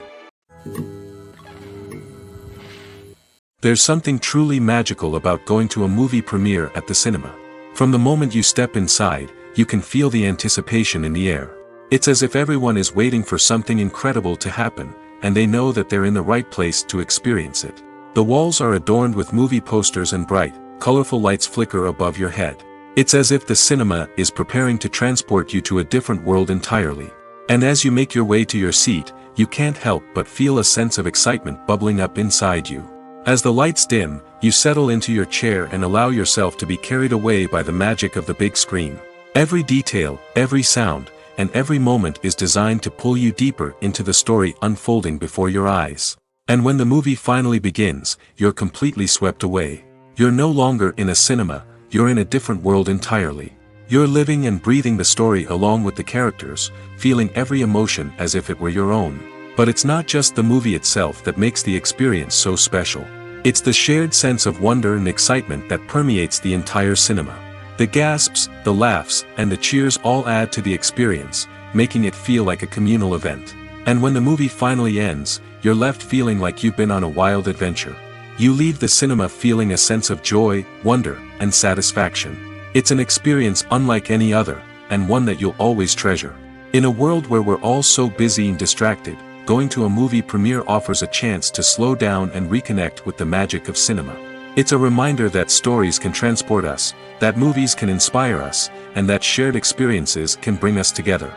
There's something truly magical about going to a movie premiere at the cinema. From the moment you step inside, you can feel the anticipation in the air. It's as if everyone is waiting for something incredible to happen, and they know that they're in the right place to experience it. The walls are adorned with movie posters and bright, colorful lights flicker above your head. It's as if the cinema is preparing to transport you to a different world entirely. And as you make your way to your seat, you can't help but feel a sense of excitement bubbling up inside you. As the lights dim, you settle into your chair and allow yourself to be carried away by the magic of the big screen. Every detail, every sound, and every moment is designed to pull you deeper into the story unfolding before your eyes. And when the movie finally begins, you're completely swept away. You're no longer in a cinema, you're in a different world entirely. You're living and breathing the story along with the characters, feeling every emotion as if it were your own. But it's not just the movie itself that makes the experience so special. It's the shared sense of wonder and excitement that permeates the entire cinema. The gasps, the laughs, and the cheers all add to the experience, making it feel like a communal event. And when the movie finally ends, you're left feeling like you've been on a wild adventure. You leave the cinema feeling a sense of joy, wonder, and satisfaction. It's an experience unlike any other, and one that you'll always treasure. In a world where we're all so busy and distracted, going to a movie premiere offers a chance to slow down and reconnect with the magic of cinema. It's a reminder that stories can transport us, that movies can inspire us, and that shared experiences can bring us together.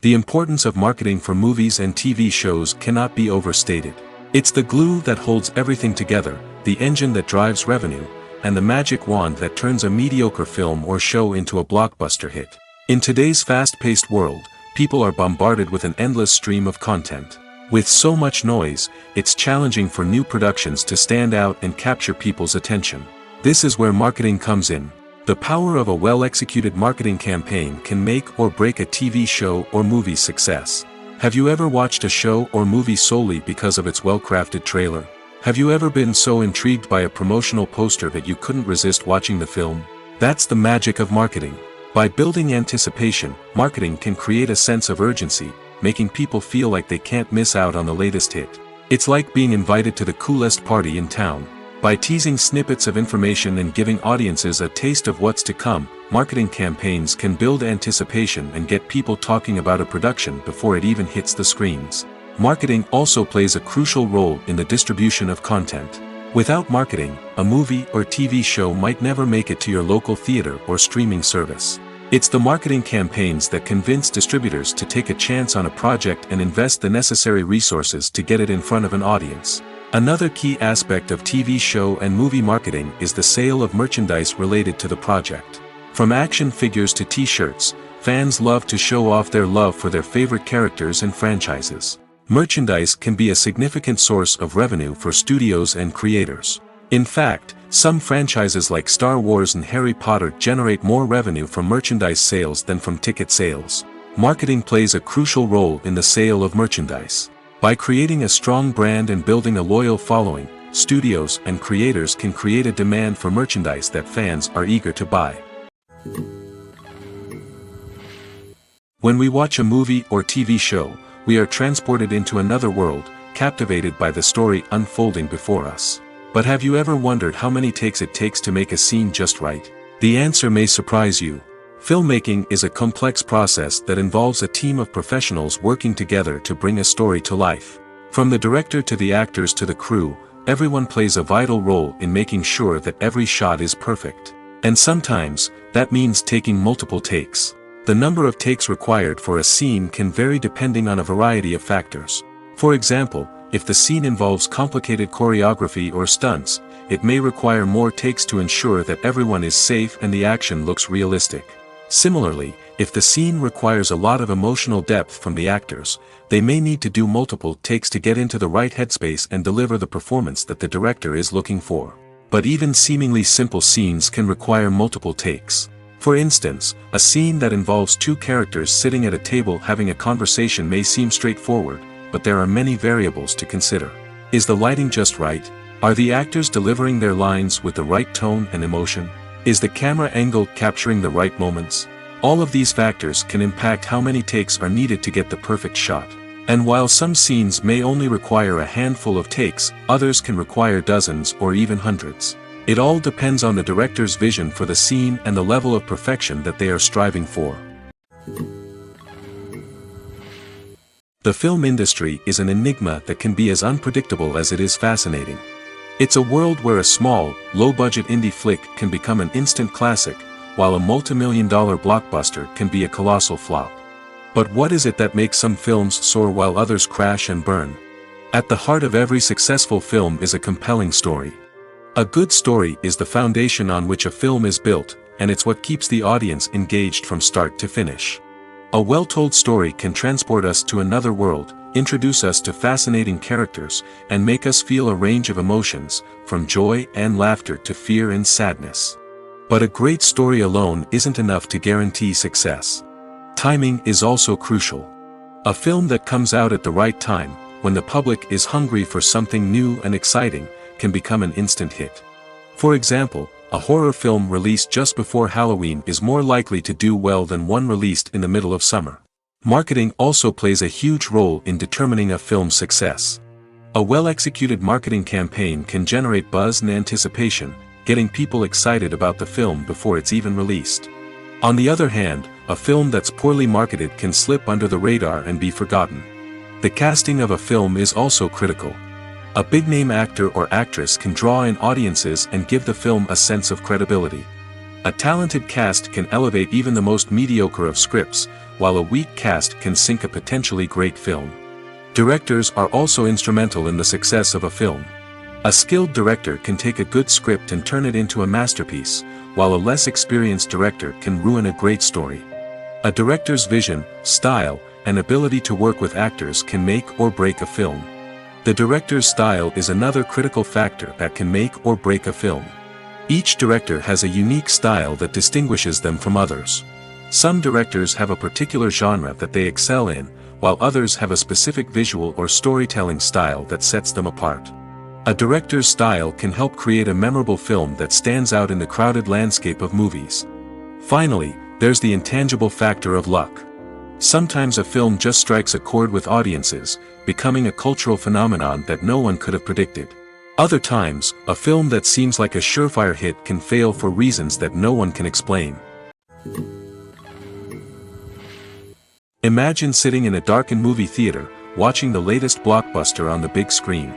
The importance of marketing for movies and TV shows cannot be overstated. It's the glue that holds everything together, the engine that drives revenue, and the magic wand that turns a mediocre film or show into a blockbuster hit. In today's fast-paced world, people are bombarded with an endless stream of content. With so much noise, it's challenging for new productions to stand out and capture people's attention. This is where marketing comes in. The power of a well-executed marketing campaign can make or break a TV show or movie's success. Have you ever watched a show or movie solely because of its well-crafted trailer? Have you ever been so intrigued by a promotional poster that you couldn't resist watching the film? That's the magic of marketing. By building anticipation, marketing can create a sense of urgency, making people feel like they can't miss out on the latest hit. It's like being invited to the coolest party in town. By teasing snippets of information and giving audiences a taste of what's to come, marketing campaigns can build anticipation and get people talking about a production before it even hits the screens. Marketing also plays a crucial role in the distribution of content. Without marketing, a movie or TV show might never make it to your local theater or streaming service. It's the marketing campaigns that convince distributors to take a chance on a project and invest the necessary resources to get it in front of an audience. Another key aspect of TV show and movie marketing is the sale of merchandise related to the project. From action figures to t-shirts, fans love to show off their love for their favorite characters and franchises. Merchandise can be a significant source of revenue for studios and creators. In fact, some franchises like Star Wars and Harry Potter generate more revenue from merchandise sales than from ticket sales. Marketing plays a crucial role in the sale of merchandise. By creating a strong brand and building a loyal following, studios and creators can create a demand for merchandise that fans are eager to buy. When we watch a movie or TV show, we are transported into another world, captivated by the story unfolding before us. But have you ever wondered how many takes it takes to make a scene just right? The answer may surprise you. Filmmaking is a complex process that involves a team of professionals working together to bring a story to life. From the director to the actors to the crew, everyone plays a vital role in making sure that every shot is perfect. And sometimes, that means taking multiple takes. The number of takes required for a scene can vary depending on a variety of factors. For example, if the scene involves complicated choreography or stunts, it may require more takes to ensure that everyone is safe and the action looks realistic. Similarly, if the scene requires a lot of emotional depth from the actors, they may need to do multiple takes to get into the right headspace and deliver the performance that the director is looking for. But even seemingly simple scenes can require multiple takes. For instance, a scene that involves two characters sitting at a table having a conversation may seem straightforward, but there are many variables to consider. Is the lighting just right? Are the actors delivering their lines with the right tone and emotion? Is the camera angle capturing the right moments? All of these factors can impact how many takes are needed to get the perfect shot. And while some scenes may only require a handful of takes, others can require dozens or even hundreds. It all depends on the director's vision for the scene and the level of perfection that they are striving for. The film industry is an enigma that can be as unpredictable as it is fascinating. It's a world where a small, low-budget indie flick can become an instant classic, while a multi-million-dollar blockbuster can be a colossal flop. But what is it that makes some films soar while others crash and burn? At the heart of every successful film is a compelling story. A good story is the foundation on which a film is built, and it's what keeps the audience engaged from start to finish. A well-told story can transport us to another world, introduce us to fascinating characters, and make us feel a range of emotions, from joy and laughter to fear and sadness. But a great story alone isn't enough to guarantee success. Timing is also crucial. A film that comes out at the right time, when the public is hungry for something new and exciting, can become an instant hit. For example, a horror film released just before Halloween is more likely to do well than one released in the middle of summer. Marketing also plays a huge role in determining a film's success. A well-executed marketing campaign can generate buzz and anticipation, getting people excited about the film before it's even released. On the other hand, a film that's poorly marketed can slip under the radar and be forgotten. The casting of a film is also critical. A big-name actor or actress can draw in audiences and give the film a sense of credibility. A talented cast can elevate even the most mediocre of scripts, while a weak cast can sink a potentially great film. Directors are also instrumental in the success of a film. A skilled director can take a good script and turn it into a masterpiece, while a less experienced director can ruin a great story. A director's vision, style, and ability to work with actors can make or break a film. The director's style is another critical factor that can make or break a film. Each director has a unique style that distinguishes them from others. Some directors have a particular genre that they excel in, while others have a specific visual or storytelling style that sets them apart. A director's style can help create a memorable film that stands out in the crowded landscape of movies. Finally, there's the intangible factor of luck. Sometimes a film just strikes a chord with audiences, becoming a cultural phenomenon that no one could have predicted. Other times, a film that seems like a surefire hit can fail for reasons that no one can explain. Imagine sitting in a darkened movie theater, watching the latest blockbuster on the big screen.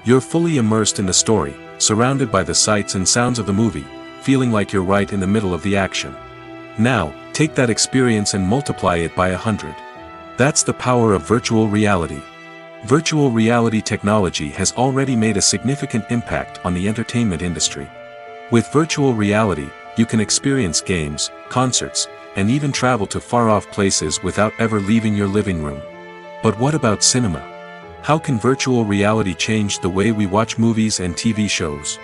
You're fully immersed in the story, surrounded by the sights and sounds of the movie, feeling like you're right in the middle of the action. Now, take that experience and multiply it by 100. That's the power of virtual reality. Virtual reality technology has already made a significant impact on the entertainment industry. With virtual reality, you can experience games, concerts, and even travel to far-off places without ever leaving your living room. But what about cinema? How can virtual reality change the way we watch movies and TV shows?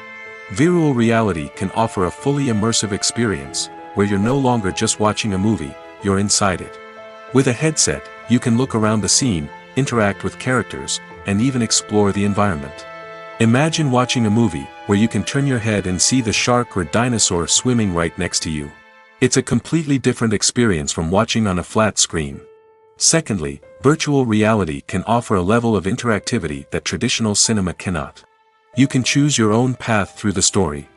Virtual reality can offer a fully immersive experience, where you're no longer just watching a movie, you're inside it. With a headset, you can look around the scene, interact with characters, and even explore the environment. Imagine watching a movie where you can turn your head and see the shark or dinosaur swimming right next to you. It's a completely different experience from watching on a flat screen. Secondly, virtual reality can offer a level of interactivity that traditional cinema cannot. You can choose your own path through the story.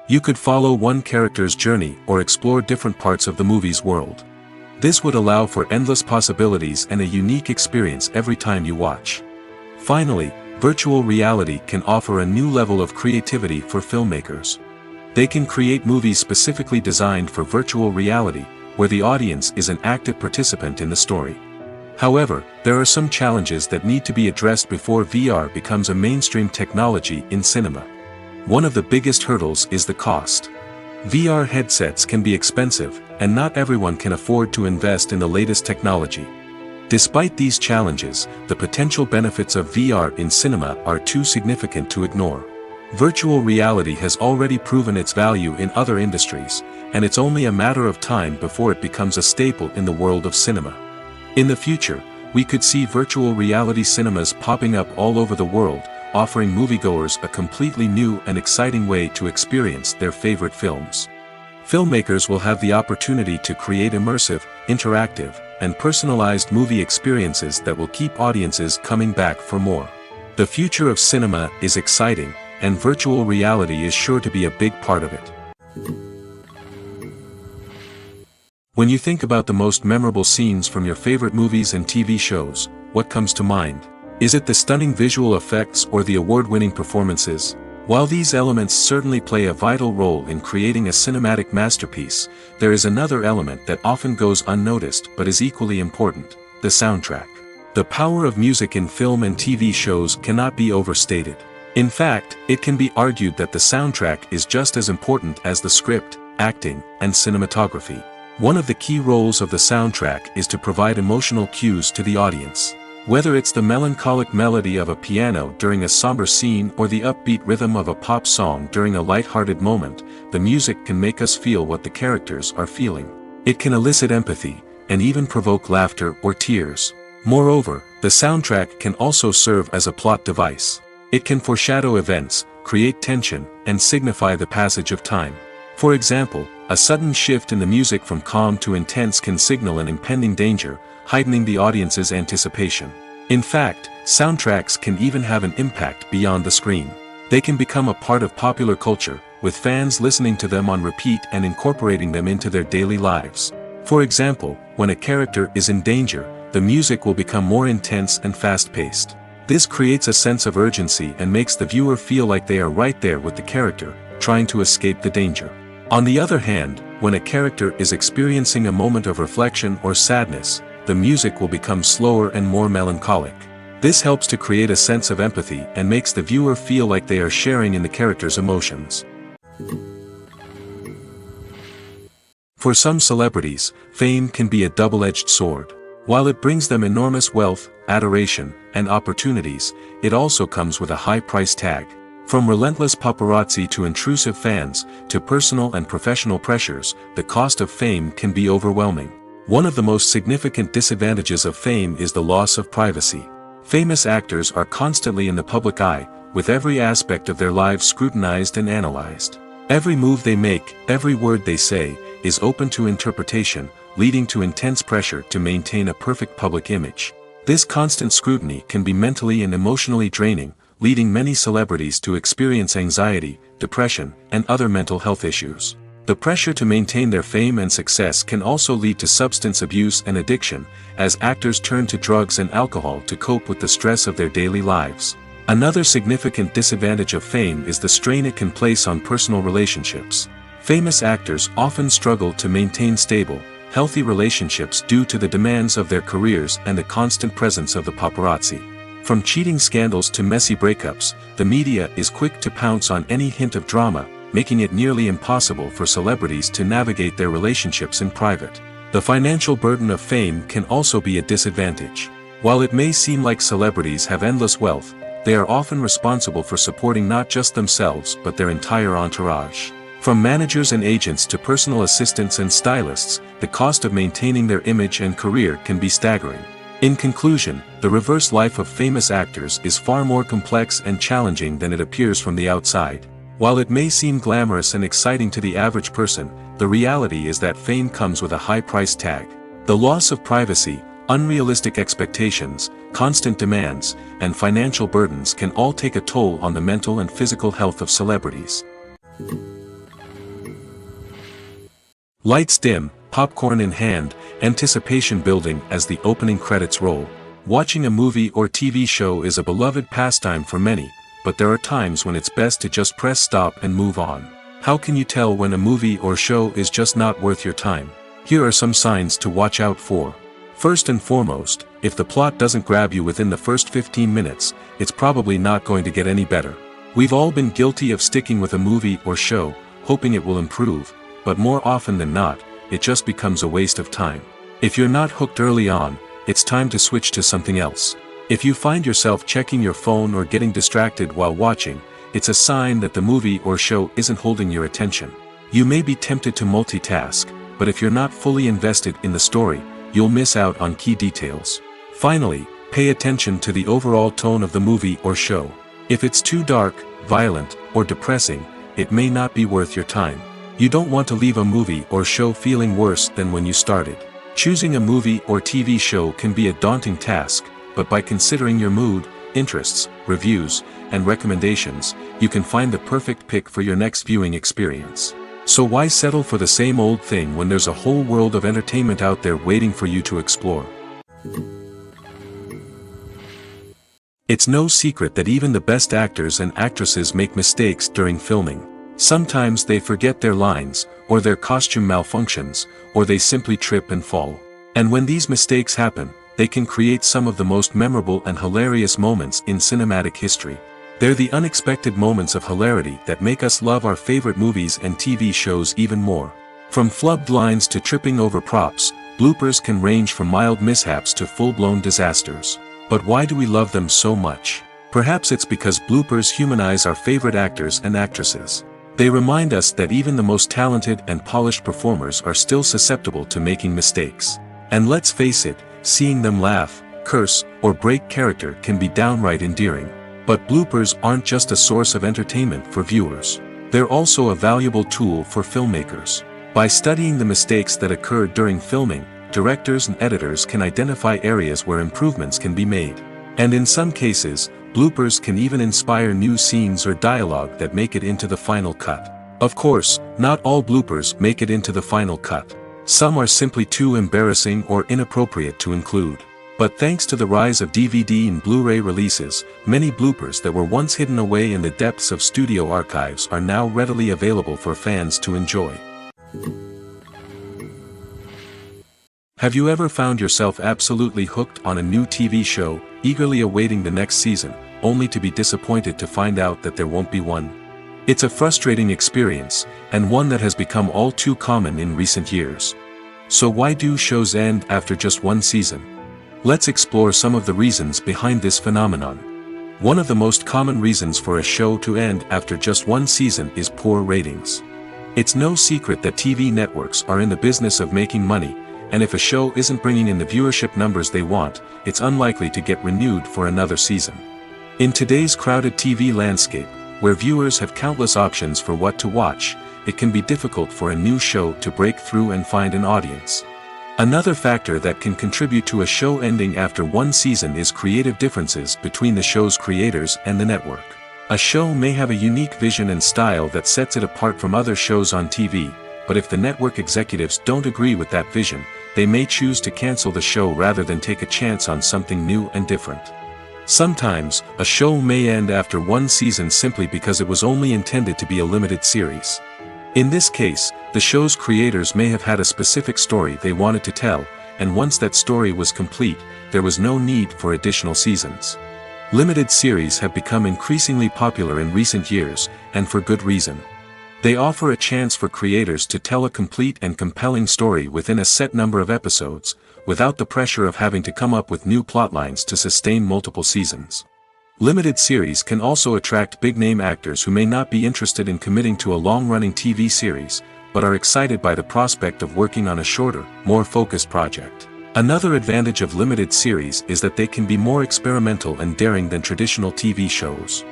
You could follow one character's journey or explore different parts of the movie's world. This would allow for endless possibilities and a unique experience every time you watch. Finally, virtual reality can offer a new level of creativity for filmmakers. They can create movies specifically designed for virtual reality, where the audience is an active participant in the story. However, there are some challenges that need to be addressed before VR becomes a mainstream technology in cinema. One of the biggest hurdles is the cost. VR headsets can be expensive, and not everyone can afford to invest in the latest technology. Despite these challenges, the potential benefits of VR in cinema are too significant to ignore. Virtual reality has already proven its value in other industries, and it's only a matter of time before it becomes a staple in the world of cinema. In the future, we could see virtual reality cinemas popping up all over the world, offering moviegoers a completely new and exciting way to experience their favorite films. Filmmakers will have the opportunity to create immersive, interactive, and personalized movie experiences that will keep audiences coming back for more. The future of cinema is exciting, and virtual reality is sure to be a big part of it. When you think about the most memorable scenes from your favorite movies and TV shows, what comes to mind? Is it the stunning visual effects or the award-winning performances? While these elements certainly play a vital role in creating a cinematic masterpiece, there is another element that often goes unnoticed but is equally important: the soundtrack. The power of music in film and TV shows cannot be overstated. In fact, it can be argued that the soundtrack is just as important as the script, acting, and cinematography. One of the key roles of the soundtrack is to provide emotional cues to the audience. Whether it's the melancholic melody of a piano during a somber scene or the upbeat rhythm of a pop song during a light-hearted moment, the music can make us feel what the characters are feeling. It can elicit empathy, and even provoke laughter or tears. Moreover, the soundtrack can also serve as a plot device. It can foreshadow events, create tension, and signify the passage of time. For example, a sudden shift in the music from calm to intense can signal an impending danger, heightening the audience's anticipation. In fact, soundtracks can even have an impact beyond the screen. They can become a part of popular culture, with fans listening to them on repeat and incorporating them into their daily lives. For example, when a character is in danger, the music will become more intense and fast-paced. This creates a sense of urgency and makes the viewer feel like they are right there with the character, trying to escape the danger. On the other hand, when a character is experiencing a moment of reflection or sadness, the music will become slower and more melancholic. This helps to create a sense of empathy and makes the viewer feel like they are sharing in the character's emotions. For some celebrities, fame can be a double-edged sword. While it brings them enormous wealth, adoration, and opportunities, it also comes with a high price tag. From relentless paparazzi to intrusive fans, to personal and professional pressures, the cost of fame can be overwhelming. One of the most significant disadvantages of fame is the loss of privacy. Famous actors are constantly in the public eye, with every aspect of their lives scrutinized and analyzed. Every move they make, every word they say, is open to interpretation, leading to intense pressure to maintain a perfect public image. This constant scrutiny can be mentally and emotionally draining, leading many celebrities to experience anxiety, depression, and other mental health issues. The pressure to maintain their fame and success can also lead to substance abuse and addiction, as actors turn to drugs and alcohol to cope with the stress of their daily lives. Another significant disadvantage of fame is the strain it can place on personal relationships. Famous actors often struggle to maintain stable, healthy relationships due to the demands of their careers and the constant presence of the paparazzi. From cheating scandals to messy breakups, the media is quick to pounce on any hint of drama, making it nearly impossible for celebrities to navigate their relationships in private. The financial burden of fame can also be a disadvantage. While it may seem like celebrities have endless wealth, they are often responsible for supporting not just themselves but their entire entourage. From managers and agents to personal assistants and stylists, the cost of maintaining their image and career can be staggering. In conclusion, the reverse life of famous actors is far more complex and challenging than it appears from the outside. While it may seem glamorous and exciting to the average person, the reality is that fame comes with a high price tag. The loss of privacy, unrealistic expectations, constant demands, and financial burdens can all take a toll on the mental and physical health of celebrities. Lights dim, popcorn in hand, anticipation building as the opening credits roll. Watching a movie or TV show is a beloved pastime for many, but there are times when it's best to just press stop and move on. How can you tell when a movie or show is just not worth your time? Here are some signs to watch out for. First and foremost, if the plot doesn't grab you within the first 15 minutes, it's probably not going to get any better. We've all been guilty of sticking with a movie or show, hoping it will improve, but more often than not, it just becomes a waste of time. If you're not hooked early on, it's time to switch to something else. If you find yourself checking your phone or getting distracted while watching, it's a sign that the movie or show isn't holding your attention. You may be tempted to multitask, but if you're not fully invested in the story, you'll miss out on key details. Finally, pay attention to the overall tone of the movie or show. If it's too dark, violent, or depressing, it may not be worth your time. You don't want to leave a movie or show feeling worse than when you started. Choosing a movie or TV show can be a daunting task, but by considering your mood, interests, reviews, and recommendations, you can find the perfect pick for your next viewing experience. So why settle for the same old thing when there's a whole world of entertainment out there waiting for you to explore? It's no secret that even the best actors and actresses make mistakes during filming. Sometimes they forget their lines, or their costume malfunctions, or they simply trip and fall. And when these mistakes happen, they can create some of the most memorable and hilarious moments in cinematic history. They're the unexpected moments of hilarity that make us love our favorite movies and TV shows even more. From flubbed lines to tripping over props, bloopers can range from mild mishaps to full-blown disasters. But why do we love them so much? Perhaps it's because bloopers humanize our favorite actors and actresses. They remind us that even the most talented and polished performers are still susceptible to making mistakes. And let's face it, seeing them laugh, curse, or break character can be downright endearing. But bloopers aren't just a source of entertainment for viewers. They're also a valuable tool for filmmakers. By studying the mistakes that occurred during filming, directors and editors can identify areas where improvements can be made. And in some cases, bloopers can even inspire new scenes or dialogue that make it into the final cut. Of course, not all bloopers make it into the final cut. Some are simply too embarrassing or inappropriate to include. But thanks to the rise of DVD and Blu-ray releases, many bloopers that were once hidden away in the depths of studio archives are now readily available for fans to enjoy. Have you ever found yourself absolutely hooked on a new TV show, eagerly awaiting the next season, only to be disappointed to find out that there won't be one? It's a frustrating experience, and one that has become all too common in recent years. So why do shows end after just one season? Let's explore some of the reasons behind this phenomenon. One of the most common reasons for a show to end after just one season is poor ratings. It's no secret that TV networks are in the business of making money, and if a show isn't bringing in the viewership numbers they want, it's unlikely to get renewed for another season. In today's crowded TV landscape, where viewers have countless options for what to watch, it can be difficult for a new show to break through and find an audience. Another factor that can contribute to a show ending after one season is creative differences between the show's creators and the network. A show may have a unique vision and style that sets it apart from other shows on TV, but if the network executives don't agree with that vision, they may choose to cancel the show rather than take a chance on something new and different. Sometimes, a show may end after one season simply because it was only intended to be a limited series. In this case, the show's creators may have had a specific story they wanted to tell, and once that story was complete, there was no need for additional seasons. Limited series have become increasingly popular in recent years, and for good reason. They offer a chance for creators to tell a complete and compelling story within a set number of episodes, without the pressure of having to come up with new plotlines to sustain multiple seasons. Limited series can also attract big-name actors who may not be interested in committing to a long-running TV series, but are excited by the prospect of working on a shorter, more focused project. Another advantage of limited series is that they can be more experimental and daring than traditional TV shows.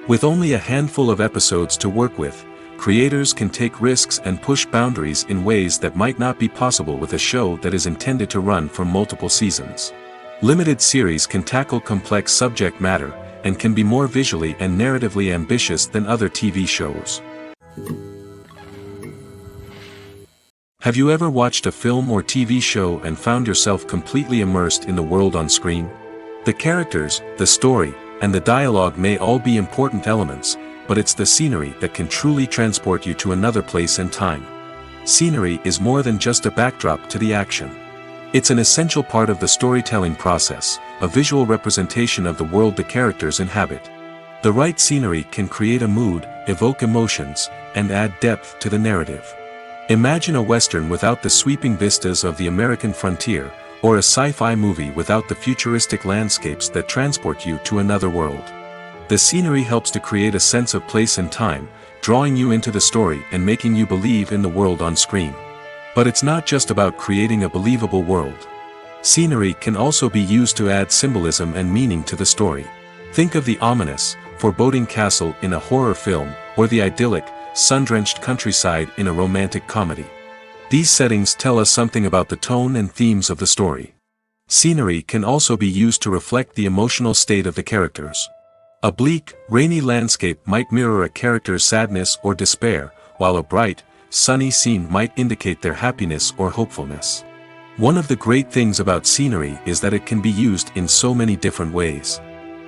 With only a handful of episodes to work with, creators can take risks and push boundaries in ways that might not be possible with a show that is intended to run for multiple seasons. Limited series can tackle complex subject matter, and can be more visually and narratively ambitious than other TV shows. Have you ever watched a film or TV show and found yourself completely immersed in the world on screen? The characters, the story, and the dialogue may all be important elements, but it's the scenery that can truly transport you to another place and time. Scenery is more than just a backdrop to the action. It's an essential part of the storytelling process, a visual representation of the world the characters inhabit. The right scenery can create a mood, evoke emotions, and add depth to the narrative. Imagine a Western without the sweeping vistas of the American frontier, or a sci-fi movie without the futuristic landscapes that transport you to another world. The scenery helps to create a sense of place and time, drawing you into the story and making you believe in the world on screen. But it's not just about creating a believable world. Scenery can also be used to add symbolism and meaning to the story. Think of the ominous, foreboding castle in a horror film, or the idyllic, sun-drenched countryside in a romantic comedy. These settings tell us something about the tone and themes of the story. Scenery can also be used to reflect the emotional state of the characters. A bleak, rainy landscape might mirror a character's sadness or despair, while a bright, sunny scene might indicate their happiness or hopefulness. One of the great things about scenery is that it can be used in so many different ways.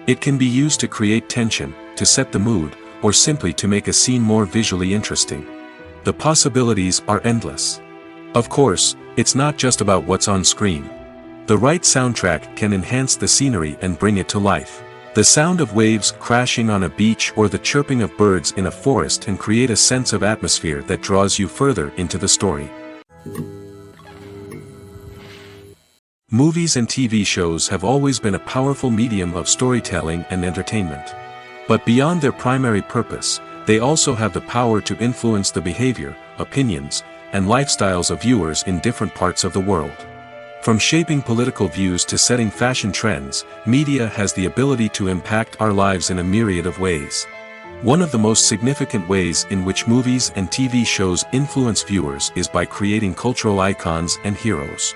It can be used to create tension, to set the mood, or simply to make a scene more visually interesting. The possibilities are endless. Of course, it's not just about what's on screen. The right soundtrack can enhance the scenery and bring it to life. The sound of waves crashing on a beach or the chirping of birds in a forest can create a sense of atmosphere that draws you further into the story. Movies and TV shows have always been a powerful medium of storytelling and entertainment. But beyond their primary purpose, they also have the power to influence the behavior, opinions, and lifestyles of viewers in different parts of the world. From shaping political views to setting fashion trends, media has the ability to impact our lives in a myriad of ways. One of the most significant ways in which movies and TV shows influence viewers is by creating cultural icons and heroes.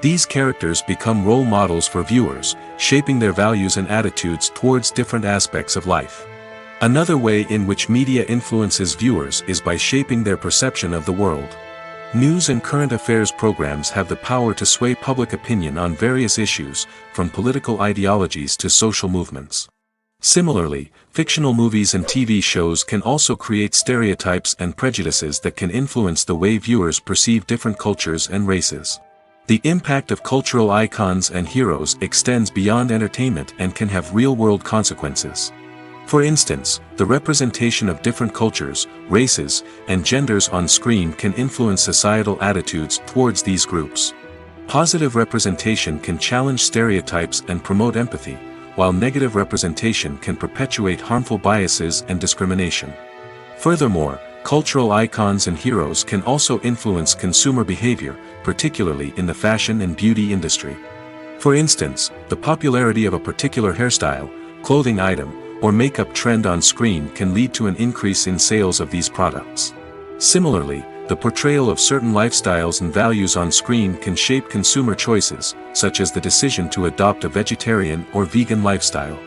These characters become role models for viewers, shaping their values and attitudes towards different aspects of life. Another way in which media influences viewers is by shaping their perception of the world. News and current affairs programs have the power to sway public opinion on various issues, from political ideologies to social movements. Similarly, fictional movies and TV shows can also create stereotypes and prejudices that can influence the way viewers perceive different cultures and races. The impact of cultural icons and heroes extends beyond entertainment and can have real-world consequences. For instance, the representation of different cultures, races, and genders on screen can influence societal attitudes towards these groups. Positive representation can challenge stereotypes and promote empathy, while negative representation can perpetuate harmful biases and discrimination. Furthermore, cultural icons and heroes can also influence consumer behavior, particularly in the fashion and beauty industry. For instance, the popularity of a particular hairstyle, clothing item, or makeup trend on screen can lead to an increase in sales of these products. Similarly, the portrayal of certain lifestyles and values on screen can shape consumer choices, such as the decision to adopt a vegetarian or vegan lifestyle.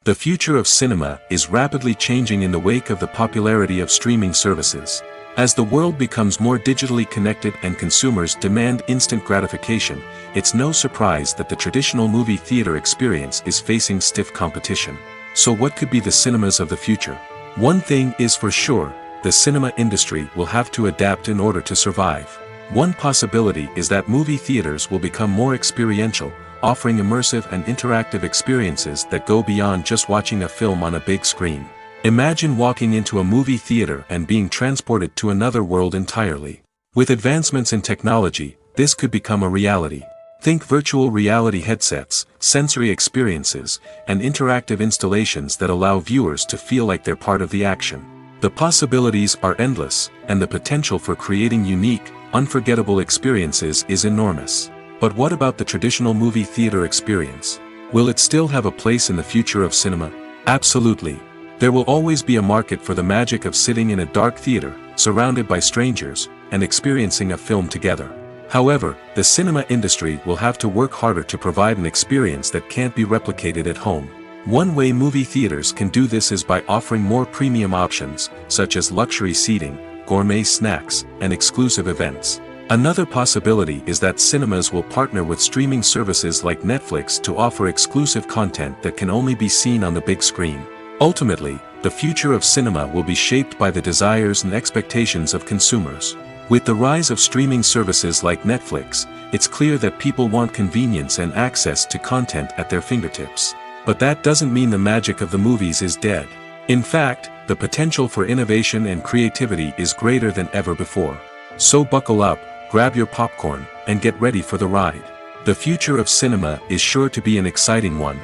The future of cinema is rapidly changing in the wake of the popularity of streaming services. As the world becomes more digitally connected and consumers demand instant gratification, it's no surprise that the traditional movie theater experience is facing stiff competition. So what could be the cinemas of the future? One thing is for sure, the cinema industry will have to adapt in order to survive. One possibility is that movie theaters will become more experiential, offering immersive and interactive experiences that go beyond just watching a film on a big screen. Imagine walking into a movie theater and being transported to another world entirely. With advancements in technology, this could become a reality. Think virtual reality headsets, sensory experiences, and interactive installations that allow viewers to feel like they're part of the action. The possibilities are endless, and the potential for creating unique, unforgettable experiences is enormous. But what about the traditional movie theater experience? Will it still have a place in the future of cinema? Absolutely. There will always be a market for the magic of sitting in a dark theater, surrounded by strangers, and experiencing a film together. However, the cinema industry will have to work harder to provide an experience that can't be replicated at home. One way movie theaters can do this is by offering more premium options, such as luxury seating, gourmet snacks, and exclusive events. Another possibility is that cinemas will partner with streaming services like Netflix to offer exclusive content that can only be seen on the big screen. Ultimately, the future of cinema will be shaped by the desires and expectations of consumers. With the rise of streaming services like Netflix, it's clear that people want convenience and access to content at their fingertips. But that doesn't mean the magic of the movies is dead. In fact, the potential for innovation and creativity is greater than ever before. So buckle up, grab your popcorn, and get ready for the ride. The future of cinema is sure to be an exciting one.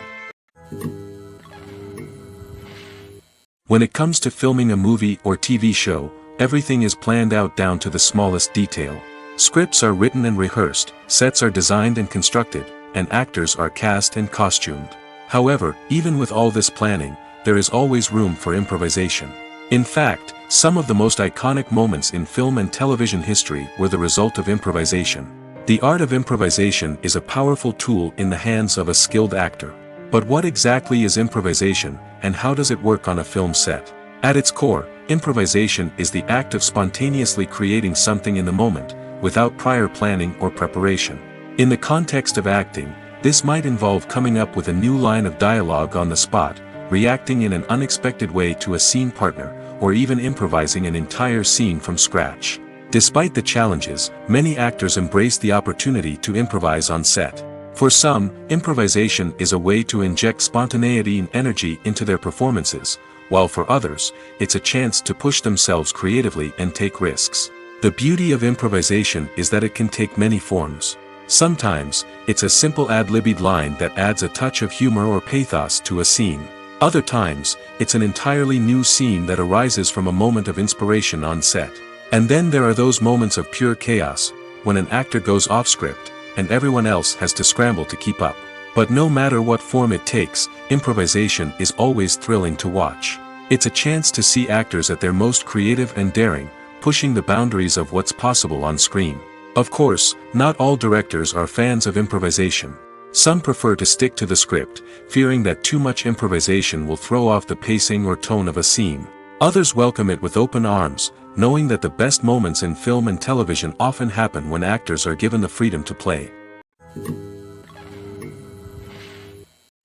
When it comes to filming a movie or TV show, everything is planned out down to the smallest detail. Scripts are written and rehearsed, sets are designed and constructed, and actors are cast and costumed. However, even with all this planning, there is always room for improvisation. In fact, some of the most iconic moments in film and television history were the result of improvisation. The art of improvisation is a powerful tool in the hands of a skilled actor. But what exactly is improvisation, and how does it work on a film set? At its core, improvisation is the act of spontaneously creating something in the moment, without prior planning or preparation. In the context of acting, this might involve coming up with a new line of dialogue on the spot, reacting in an unexpected way to a scene partner, or even improvising an entire scene from scratch. Despite the challenges, many actors embrace the opportunity to improvise on set. For some, improvisation is a way to inject spontaneity and energy into their performances, while for others, it's a chance to push themselves creatively and take risks. The beauty of improvisation is that it can take many forms. Sometimes, it's a simple ad-libbed line that adds a touch of humor or pathos to a scene. Other times, it's an entirely new scene that arises from a moment of inspiration on set. And then there are those moments of pure chaos, when an actor goes off script, and everyone else has to scramble to keep up. But no matter what form it takes, improvisation is always thrilling to watch. It's a chance to see actors at their most creative and daring, pushing the boundaries of what's possible on screen. Of course, not all directors are fans of improvisation. Some prefer to stick to the script, fearing that too much improvisation will throw off the pacing or tone of a scene. Others welcome it with open arms, knowing that the best moments in film and television often happen when actors are given the freedom to play.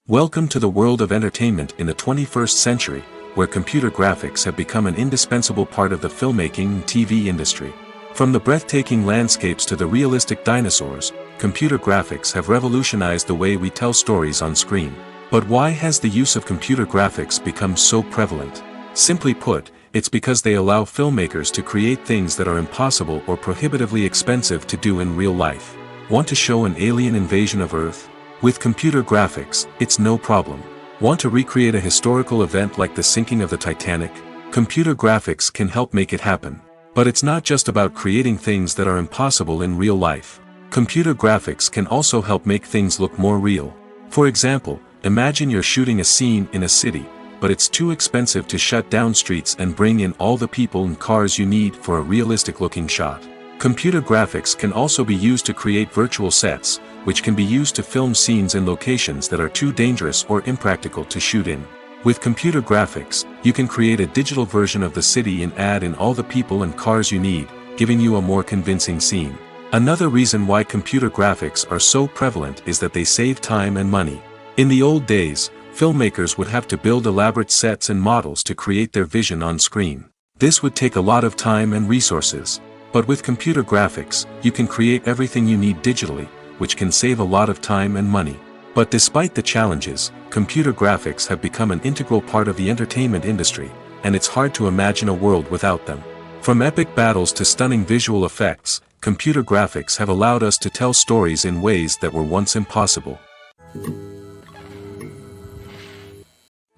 Welcome to the world of entertainment in the 21st century, where computer graphics have become an indispensable part of the filmmaking and TV industry. From the breathtaking landscapes to the realistic dinosaurs, computer graphics have revolutionized the way we tell stories on screen. But why has the use of computer graphics become so prevalent? Simply put, it's because they allow filmmakers to create things that are impossible or prohibitively expensive to do in real life. Want to show an alien invasion of Earth? With computer graphics, it's no problem. Want to recreate a historical event like the sinking of the Titanic? Computer graphics can help make it happen. But it's not just about creating things that are impossible in real life. Computer graphics can also help make things look more real. For example, imagine you're shooting a scene in a city, but it's too expensive to shut down streets and bring in all the people and cars you need for a realistic-looking shot. Computer graphics can also be used to create virtual sets, which can be used to film scenes in locations that are too dangerous or impractical to shoot in. With computer graphics, you can create a digital version of the city and add in all the people and cars you need, giving you a more convincing scene. Another reason why computer graphics are so prevalent is that they save time and money. In the old days, filmmakers would have to build elaborate sets and models to create their vision on screen. This would take a lot of time and resources. But with computer graphics, you can create everything you need digitally, which can save a lot of time and money. But despite the challenges, computer graphics have become an integral part of the entertainment industry, and it's hard to imagine a world without them. From epic battles to stunning visual effects, computer graphics have allowed us to tell stories in ways that were once impossible.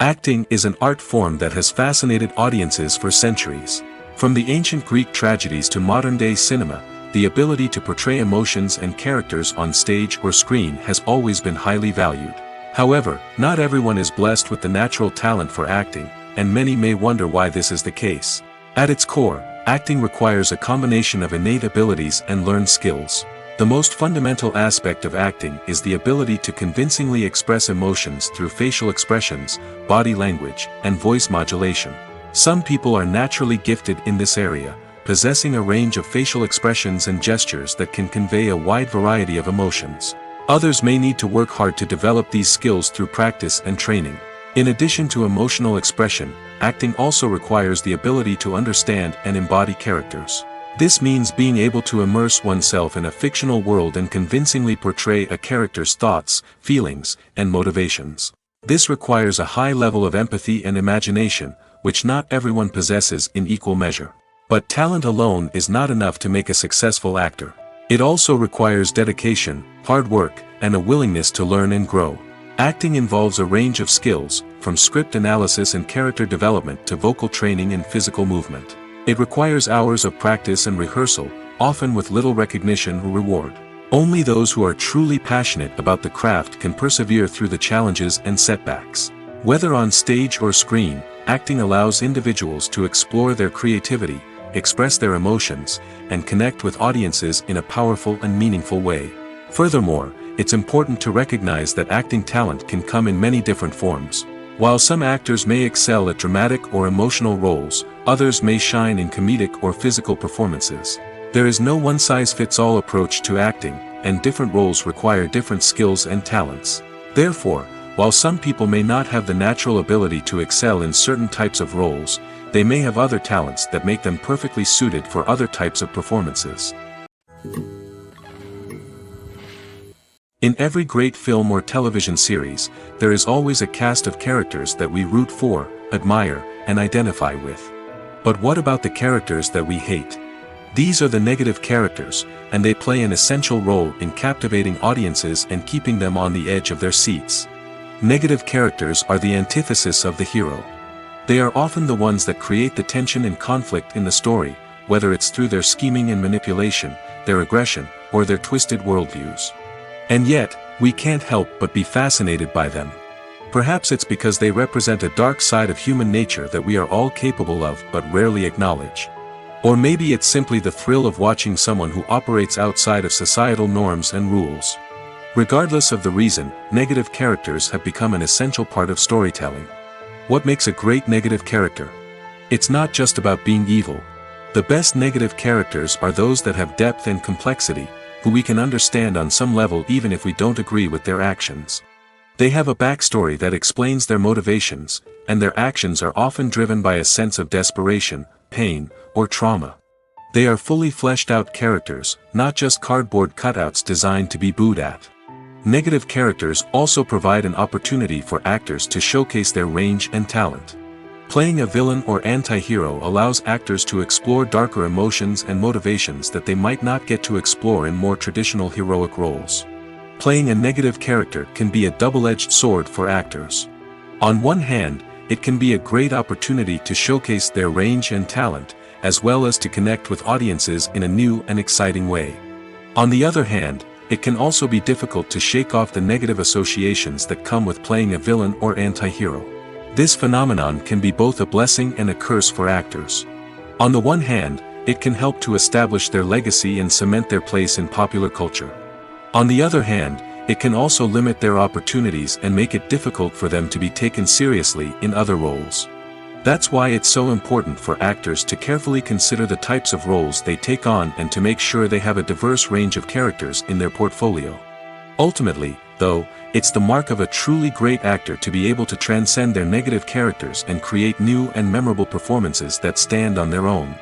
Acting is an art form that has fascinated audiences for centuries. From the ancient Greek tragedies to modern-day cinema, the ability to portray emotions and characters on stage or screen has always been highly valued. However, not everyone is blessed with the natural talent for acting, and many may wonder why this is the case. At its core, acting requires a combination of innate abilities and learned skills. The most fundamental aspect of acting is the ability to convincingly express emotions through facial expressions, body language, and voice modulation. Some people are naturally gifted in this area, possessing a range of facial expressions and gestures that can convey a wide variety of emotions. Others may need to work hard to develop these skills through practice and training. In addition to emotional expression, acting also requires the ability to understand and embody characters. This means being able to immerse oneself in a fictional world and convincingly portray a character's thoughts, feelings, and motivations. This requires a high level of empathy and imagination, which not everyone possesses in equal measure. But talent alone is not enough to make a successful actor. It also requires dedication, hard work, and a willingness to learn and grow. Acting involves a range of skills, from script analysis and character development to vocal training and physical movement. It requires hours of practice and rehearsal, often with little recognition or reward. Only those who are truly passionate about the craft can persevere through the challenges and setbacks. Whether on stage or screen, acting allows individuals to explore their creativity, express their emotions, and connect with audiences in a powerful and meaningful way. Furthermore, it's important to recognize that acting talent can come in many different forms. While some actors may excel at dramatic or emotional roles, others may shine in comedic or physical performances. There is no one-size-fits-all approach to acting, and different roles require different skills and talents. Therefore, while some people may not have the natural ability to excel in certain types of roles, they may have other talents that make them perfectly suited for other types of performances. In every great film or television series, there is always a cast of characters that we root for, admire, and identify with. But what about the characters that we hate? These are the negative characters, and they play an essential role in captivating audiences and keeping them on the edge of their seats. Negative characters are the antithesis of the hero. They are often the ones that create the tension and conflict in the story, whether it's through their scheming and manipulation, their aggression, or their twisted worldviews. And yet, we can't help but be fascinated by them. Perhaps it's because they represent a dark side of human nature that we are all capable of but rarely acknowledge. Or maybe it's simply the thrill of watching someone who operates outside of societal norms and rules. Regardless of the reason, negative characters have become an essential part of storytelling. What makes a great negative character? It's not just about being evil. The best negative characters are those that have depth and complexity, who we can understand on some level even if we don't agree with their actions. They have a backstory that explains their motivations, and their actions are often driven by a sense of desperation, pain, or trauma. They are fully fleshed out characters, not just cardboard cutouts designed to be booed at. Negative characters also provide an opportunity for actors to showcase their range and talent. Playing a villain or anti-hero allows actors to explore darker emotions and motivations that they might not get to explore in more traditional heroic roles. Playing a negative character can be a double-edged sword for actors. On one hand, it can be a great opportunity to showcase their range and talent, as well as to connect with audiences in a new and exciting way. On the other hand, it can also be difficult to shake off the negative associations that come with playing a villain or anti-hero. This phenomenon can be both a blessing and a curse for actors. On the one hand, it can help to establish their legacy and cement their place in popular culture. On the other hand, it can also limit their opportunities and make it difficult for them to be taken seriously in other roles. That's why it's so important for actors to carefully consider the types of roles they take on and to make sure they have a diverse range of characters in their portfolio. Ultimately, though, it's the mark of a truly great actor to be able to transcend their negative characters and create new and memorable performances that stand on their own.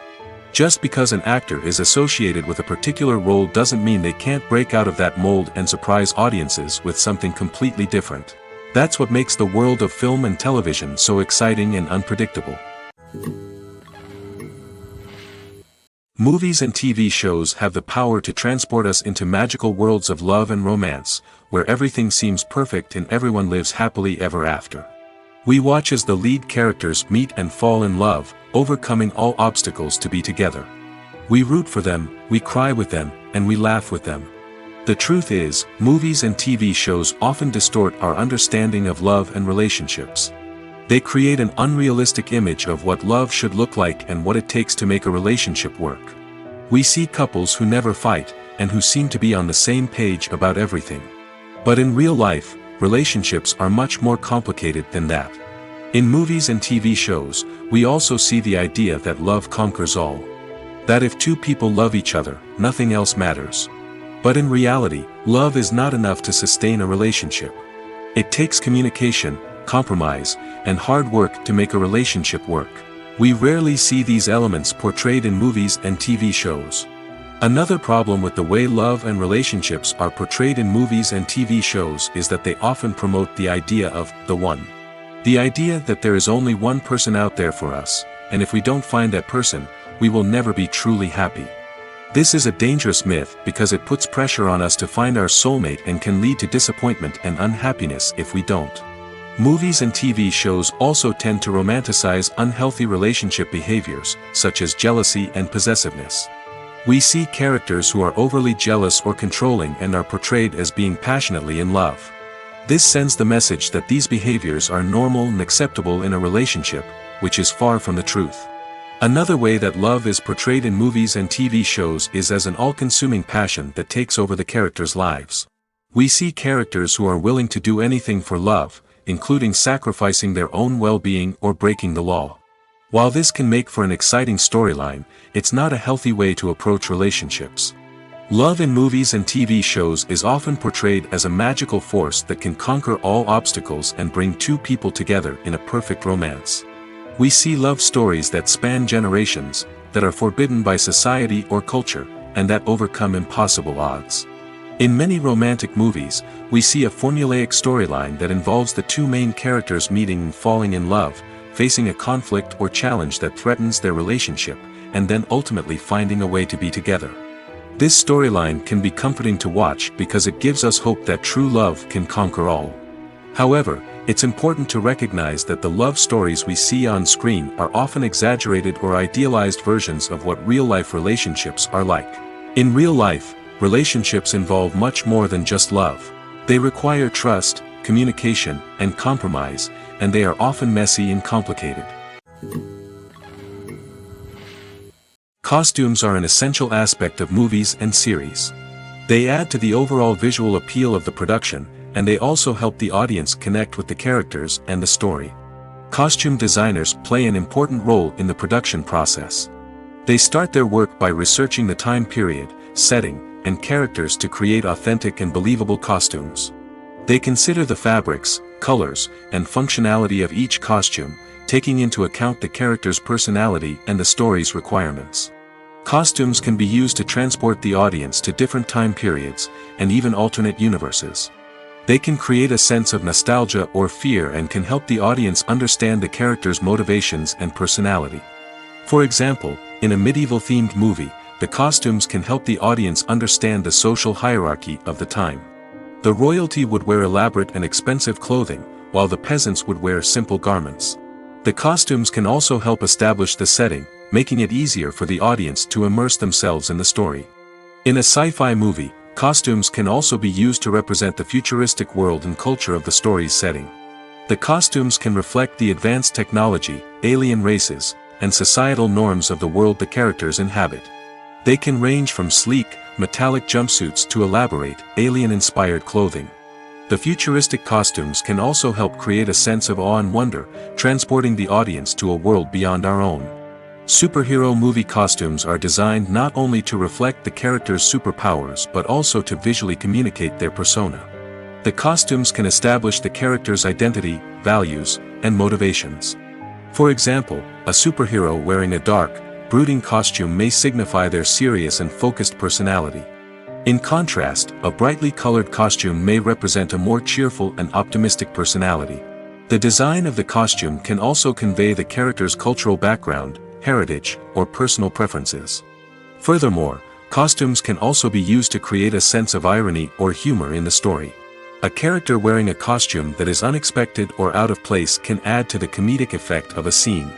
Just because an actor is associated with a particular role doesn't mean they can't break out of that mold and surprise audiences with something completely different. That's what makes the world of film and television so exciting and unpredictable. Movies and TV shows have the power to transport us into magical worlds of love and romance, where everything seems perfect and everyone lives happily ever after. We watch as the lead characters meet and fall in love, overcoming all obstacles to be together. We root for them, we cry with them, and we laugh with them. The truth is, movies and TV shows often distort our understanding of love and relationships. They create an unrealistic image of what love should look like and what it takes to make a relationship work. We see couples who never fight, and who seem to be on the same page about everything. But in real life, relationships are much more complicated than that. In movies and TV shows, we also see the idea that love conquers all. That if two people love each other, nothing else matters. But in reality, love is not enough to sustain a relationship. It takes communication, compromise, and hard work to make a relationship work. We rarely see these elements portrayed in movies and TV shows. Another problem with the way love and relationships are portrayed in movies and TV shows is that they often promote the idea of the one. The idea that there is only one person out there for us, and if we don't find that person, we will never be truly happy. This is a dangerous myth because it puts pressure on us to find our soulmate and can lead to disappointment and unhappiness if we don't. Movies and TV shows also tend to romanticize unhealthy relationship behaviors, such as jealousy and possessiveness. We see characters who are overly jealous or controlling and are portrayed as being passionately in love. This sends the message that these behaviors are normal and acceptable in a relationship, which is far from the truth. Another way that love is portrayed in movies and TV shows is as an all-consuming passion that takes over the characters' lives. We see characters who are willing to do anything for love, including sacrificing their own well-being or breaking the law. While this can make for an exciting storyline, it's not a healthy way to approach relationships. Love in movies and TV shows is often portrayed as a magical force that can conquer all obstacles and bring two people together in a perfect romance. We see love stories that span generations, that are forbidden by society or culture, and that overcome impossible odds. In many romantic movies, we see a formulaic storyline that involves the two main characters meeting and falling in love, facing a conflict or challenge that threatens their relationship, and then ultimately finding a way to be together. This storyline can be comforting to watch because it gives us hope that true love can conquer all. However, it's important to recognize that the love stories we see on screen are often exaggerated or idealized versions of what real-life relationships are like. In real life, relationships involve much more than just love. They require trust, communication, and compromise, and they are often messy and complicated. Costumes are an essential aspect of movies and series. They add to the overall visual appeal of the production, and they also help the audience connect with the characters and the story. Costume designers play an important role in the production process. They start their work by researching the time period, setting, and characters to create authentic and believable costumes. They consider the fabrics, colors, and functionality of each costume, taking into account the character's personality and the story's requirements. Costumes can be used to transport the audience to different time periods, and even alternate universes. They can create a sense of nostalgia or fear and can help the audience understand the character's motivations and personality. For example, in a medieval-themed movie, the costumes can help the audience understand the social hierarchy of the time. The royalty would wear elaborate and expensive clothing, while the peasants would wear simple garments. The costumes can also help establish the setting, making it easier for the audience to immerse themselves in the story. In a sci-fi movie, costumes can also be used to represent the futuristic world and culture of the story's setting. The costumes can reflect the advanced technology, alien races, and societal norms of the world the characters inhabit. They can range from sleek, metallic jumpsuits to elaborate, alien-inspired clothing. The futuristic costumes can also help create a sense of awe and wonder, transporting the audience to a world beyond our own. Superhero movie costumes are designed not only to reflect the character's superpowers but also to visually communicate their persona. The costumes can establish the character's identity, values, and motivations. For example, a superhero wearing a dark, brooding costume may signify their serious and focused personality. In contrast, a brightly colored costume may represent a more cheerful and optimistic personality. The design of the costume can also convey the character's cultural background, heritage, or personal preferences. Furthermore, costumes can also be used to create a sense of irony or humor in the story. A character wearing a costume that is unexpected or out of place can add to the comedic effect of a scene.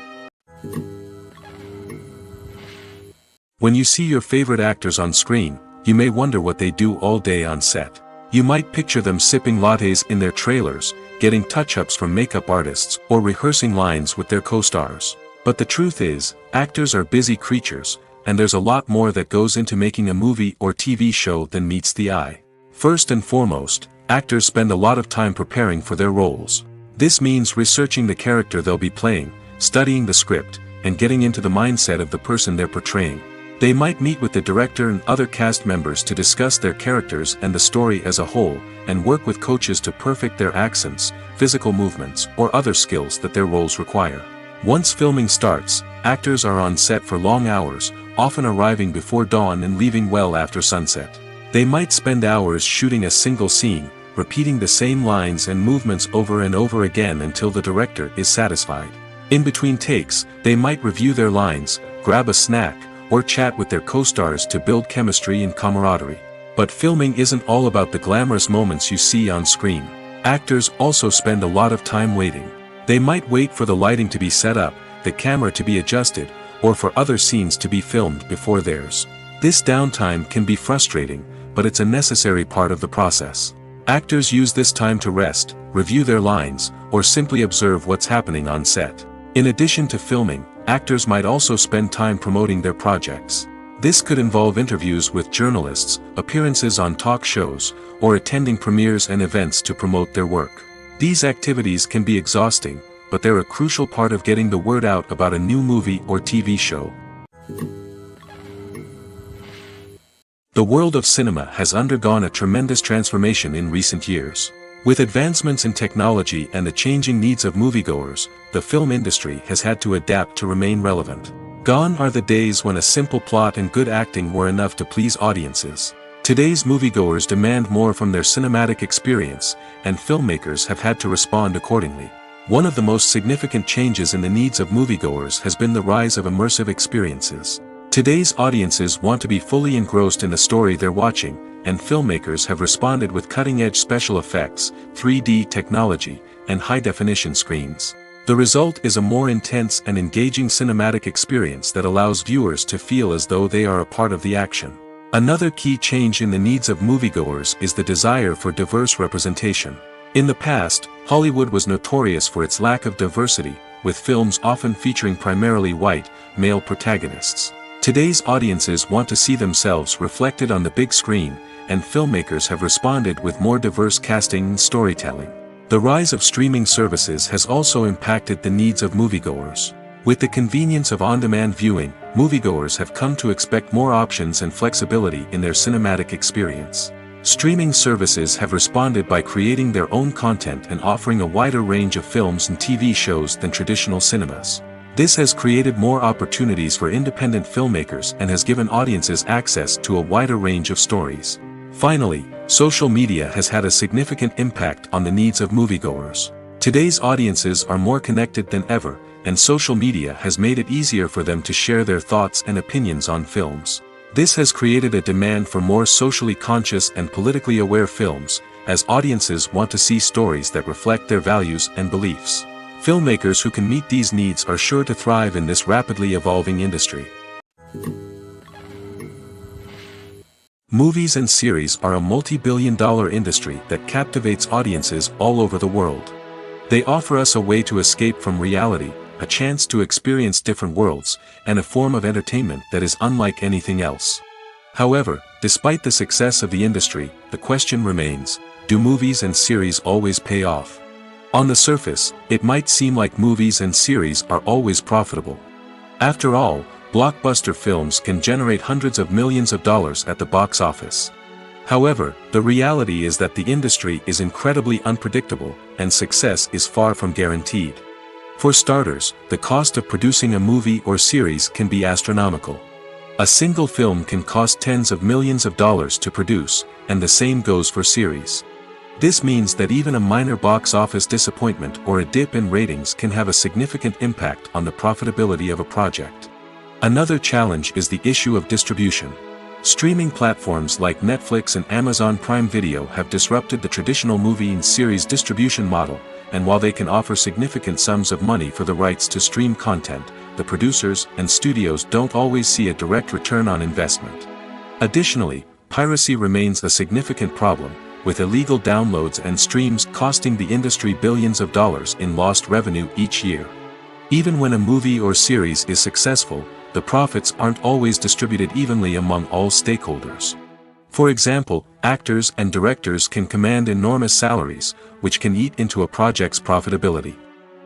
When you see your favorite actors on screen, you may wonder what they do all day on set. You might picture them sipping lattes in their trailers, getting touch-ups from makeup artists, or rehearsing lines with their co-stars. But the truth is, actors are busy creatures, and there's a lot more that goes into making a movie or TV show than meets the eye. First and foremost, actors spend a lot of time preparing for their roles. This means researching the character they'll be playing, studying the script, and getting into the mindset of the person they're portraying. They might meet with the director and other cast members to discuss their characters and the story as a whole, and work with coaches to perfect their accents, physical movements, or other skills that their roles require. Once filming starts, actors are on set for long hours, often arriving before dawn and leaving well after sunset. They might spend hours shooting a single scene, repeating the same lines and movements over and over again until the director is satisfied. In between takes, they might review their lines, grab a snack, or chat with their co-stars to build chemistry and camaraderie. But filming isn't all about the glamorous moments you see on screen. Actors also spend a lot of time waiting. They might wait for the lighting to be set up, the camera to be adjusted, or for other scenes to be filmed before theirs. This downtime can be frustrating, but it's a necessary part of the process. Actors use this time to rest, review their lines, or simply observe what's happening on set. In addition to filming, actors might also spend time promoting their projects. This could involve interviews with journalists, appearances on talk shows, or attending premieres and events to promote their work. These activities can be exhausting, but they're a crucial part of getting the word out about a new movie or TV show. The world of cinema has undergone a tremendous transformation in recent years. With advancements in technology and the changing needs of moviegoers, the film industry has had to adapt to remain relevant. Gone are the days when a simple plot and good acting were enough to please audiences. Today's moviegoers demand more from their cinematic experience, and filmmakers have had to respond accordingly. One of the most significant changes in the needs of moviegoers has been the rise of immersive experiences. Today's audiences want to be fully engrossed in the story they're watching, and filmmakers have responded with cutting-edge special effects, 3D technology, and high-definition screens. The result is a more intense and engaging cinematic experience that allows viewers to feel as though they are a part of the action. Another key change in the needs of moviegoers is the desire for diverse representation. In the past, Hollywood was notorious for its lack of diversity, with films often featuring primarily white, male protagonists. Today's audiences want to see themselves reflected on the big screen, and filmmakers have responded with more diverse casting and storytelling. The rise of streaming services has also impacted the needs of moviegoers. With the convenience of on-demand viewing, moviegoers have come to expect more options and flexibility in their cinematic experience. Streaming services have responded by creating their own content and offering a wider range of films and TV shows than traditional cinemas. This has created more opportunities for independent filmmakers and has given audiences access to a wider range of stories. Finally, social media has had a significant impact on the needs of moviegoers. Today's audiences are more connected than ever, and social media has made it easier for them to share their thoughts and opinions on films. This has created a demand for more socially conscious and politically aware films, as audiences want to see stories that reflect their values and beliefs. Filmmakers who can meet these needs are sure to thrive in this rapidly evolving industry. Movies and series are a multi-billion-dollar industry that captivates audiences all over the world. They offer us a way to escape from reality, a chance to experience different worlds, and a form of entertainment that is unlike anything else. However, despite the success of the industry, the question remains, do movies and series always pay off? On the surface, it might seem like movies and series are always profitable. After all, blockbuster films can generate hundreds of millions of dollars at the box office. However, the reality is that the industry is incredibly unpredictable, and success is far from guaranteed. For starters, the cost of producing a movie or series can be astronomical. A single film can cost tens of millions of dollars to produce, and the same goes for series. This means that even a minor box office disappointment or a dip in ratings can have a significant impact on the profitability of a project. Another challenge is the issue of distribution. Streaming platforms like Netflix and Amazon Prime Video have disrupted the traditional movie and series distribution model, and while they can offer significant sums of money for the rights to stream content, the producers and studios don't always see a direct return on investment. Additionally, piracy remains a significant problem, with illegal downloads and streams costing the industry billions of dollars in lost revenue each year. Even when a movie or series is successful, the profits aren't always distributed evenly among all stakeholders. For example, actors and directors can command enormous salaries, which can eat into a project's profitability.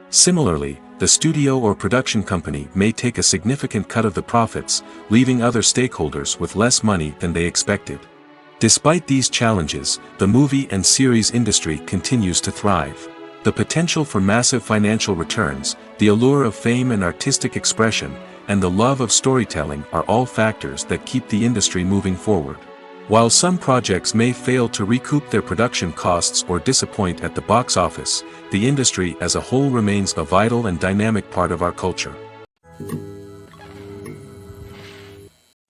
Similarly, the studio or production company may take a significant cut of the profits, leaving other stakeholders with less money than they expected. Despite these challenges, the movie and series industry continues to thrive. The potential for massive financial returns, the allure of fame and artistic expression, and the love of storytelling are all factors that keep the industry moving forward. While some projects may fail to recoup their production costs or disappoint at the box office, the industry as a whole remains a vital and dynamic part of our culture.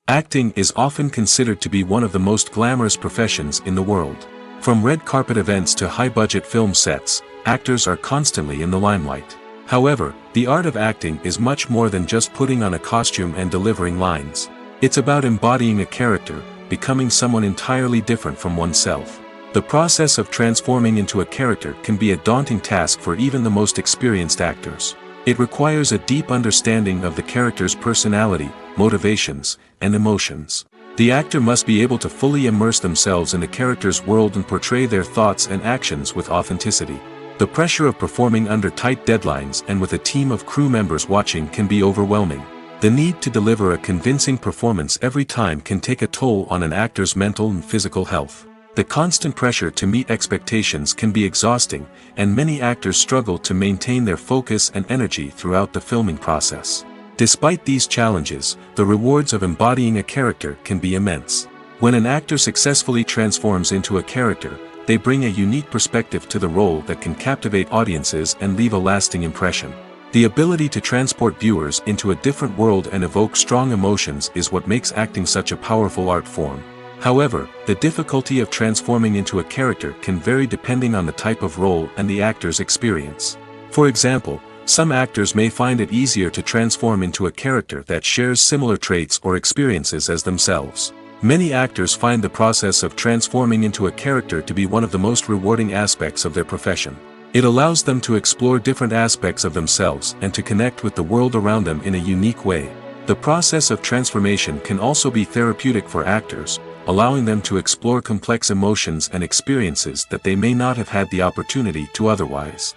Acting is often considered to be one of the most glamorous professions in the world. From red carpet events to high-budget film sets, actors are constantly in the limelight. However, the art of acting is much more than just putting on a costume and delivering lines. It's about embodying a character, becoming someone entirely different from oneself. The process of transforming into a character can be a daunting task for even the most experienced actors. It requires a deep understanding of the character's personality, motivations, and emotions. The actor must be able to fully immerse themselves in the character's world and portray their thoughts and actions with authenticity. The pressure of performing under tight deadlines and with a team of crew members watching can be overwhelming. The need to deliver a convincing performance every time can take a toll on an actor's mental and physical health. The constant pressure to meet expectations can be exhausting, and many actors struggle to maintain their focus and energy throughout the filming process. Despite these challenges, the rewards of embodying a character can be immense. When an actor successfully transforms into a character, they bring a unique perspective to the role that can captivate audiences and leave a lasting impression. The ability to transport viewers into a different world and evoke strong emotions is what makes acting such a powerful art form. However, the difficulty of transforming into a character can vary depending on the type of role and the actor's experience. For example, some actors may find it easier to transform into a character that shares similar traits or experiences as themselves. Many actors find the process of transforming into a character to be one of the most rewarding aspects of their profession. It allows them to explore different aspects of themselves and to connect with the world around them in a unique way. The process of transformation can also be therapeutic for actors, allowing them to explore complex emotions and experiences that they may not have had the opportunity to otherwise.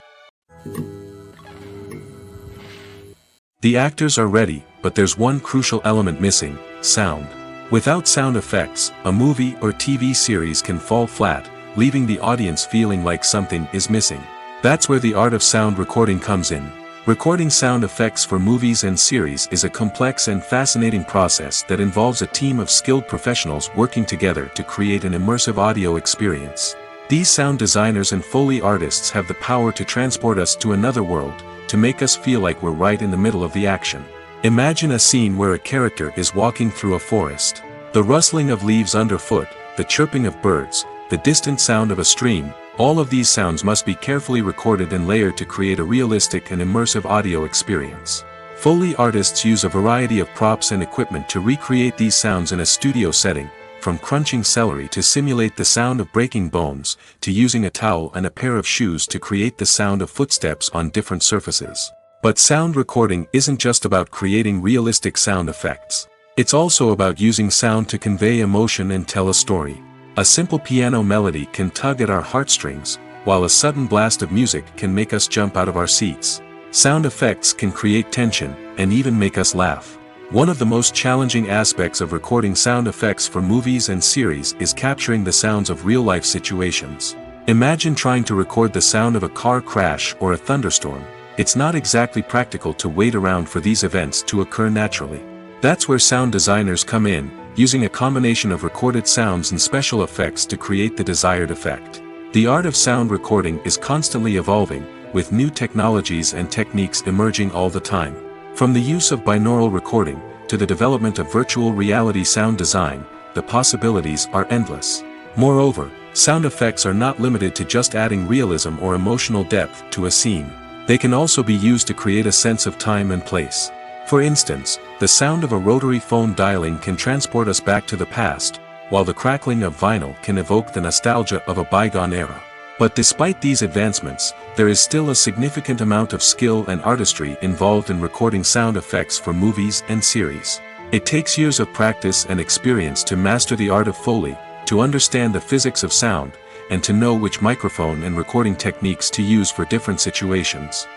The actors are ready, but there's one crucial element missing: sound. Without sound effects, a movie or TV series can fall flat, leaving the audience feeling like something is missing. That's where the art of sound recording comes in. Recording sound effects for movies and series is a complex and fascinating process that involves a team of skilled professionals working together to create an immersive audio experience. These sound designers and Foley artists have the power to transport us to another world, to make us feel like we're right in the middle of the action. Imagine a scene where a character is walking through a forest. The rustling of leaves underfoot, the chirping of birds, the distant sound of a stream, all of these sounds must be carefully recorded and layered to create a realistic and immersive audio experience. Foley artists use a variety of props and equipment to recreate these sounds in a studio setting, from crunching celery to simulate the sound of breaking bones, to using a towel and a pair of shoes to create the sound of footsteps on different surfaces. But sound recording isn't just about creating realistic sound effects. It's also about using sound to convey emotion and tell a story. A simple piano melody can tug at our heartstrings, while a sudden blast of music can make us jump out of our seats. Sound effects can create tension, and even make us laugh. One of the most challenging aspects of recording sound effects for movies and series is capturing the sounds of real-life situations. Imagine trying to record the sound of a car crash or a thunderstorm. It's not exactly practical to wait around for these events to occur naturally. That's where sound designers come in, using a combination of recorded sounds and special effects to create the desired effect. The art of sound recording is constantly evolving, with new technologies and techniques emerging all the time. From the use of binaural recording, to the development of virtual reality sound design, the possibilities are endless. Moreover, Sound effects are not limited to just adding realism or emotional depth to a scene. They can also be used to create a sense of time and place. For instance, the sound of a rotary phone dialing can transport us back to the past, while the crackling of vinyl can evoke the nostalgia of a bygone era. But despite these advancements, there is still a significant amount of skill and artistry involved in recording sound effects for movies and series. It takes years of practice and experience to master the art of Foley, to understand the physics of sound, and to know which microphone and recording techniques to use for different situations.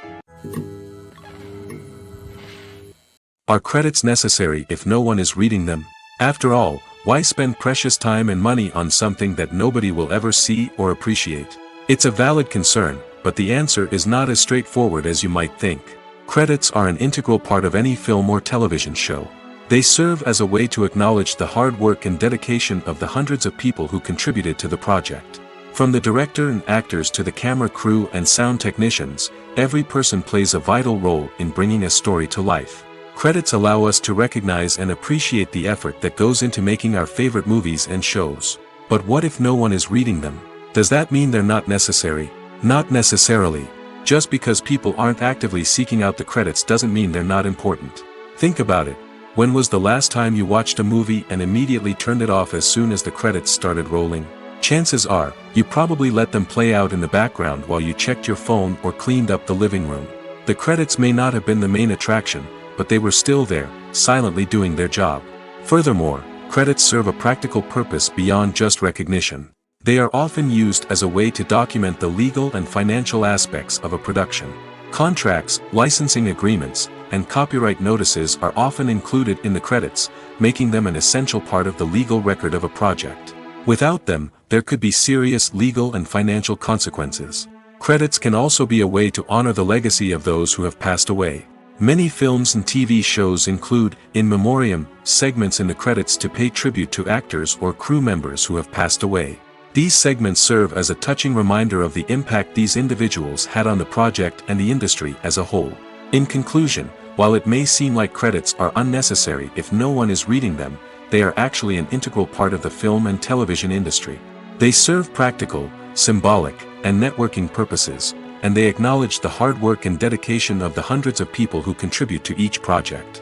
Are credits necessary if no one is reading them? After all, why spend precious time and money on something that nobody will ever see or appreciate? It's a valid concern, but the answer is not as straightforward as you might think. Credits are an integral part of any film or television show. They serve as a way to acknowledge the hard work and dedication of the hundreds of people who contributed to the project. From the director and actors to the camera crew and sound technicians, every person plays a vital role in bringing a story to life. Credits allow us to recognize and appreciate the effort that goes into making our favorite movies and shows. But what if no one is reading them? Does that mean they're not necessary? Not necessarily. Just because people aren't actively seeking out the credits doesn't mean they're not important. Think about it. When was the last time you watched a movie and immediately turned it off as soon as the credits started rolling? Chances are, you probably let them play out in the background while you checked your phone or cleaned up the living room. The credits may not have been the main attraction, but they were still there, silently doing their job. Furthermore, credits serve a practical purpose beyond just recognition. They are often used as a way to document the legal and financial aspects of a production. Contracts, licensing agreements, and copyright notices are often included in the credits, making them an essential part of the legal record of a project. Without them, there could be serious legal and financial consequences. Credits can also be a way to honor the legacy of those who have passed away. Many films and TV shows include, in memoriam, segments in the credits to pay tribute to actors or crew members who have passed away. These segments serve as a touching reminder of the impact these individuals had on the project and the industry as a whole. In conclusion, while it may seem like credits are unnecessary if no one is reading them, they are actually an integral part of the film and television industry. They serve practical, symbolic, and networking purposes, and they acknowledge the hard work and dedication of the hundreds of people who contribute to each project.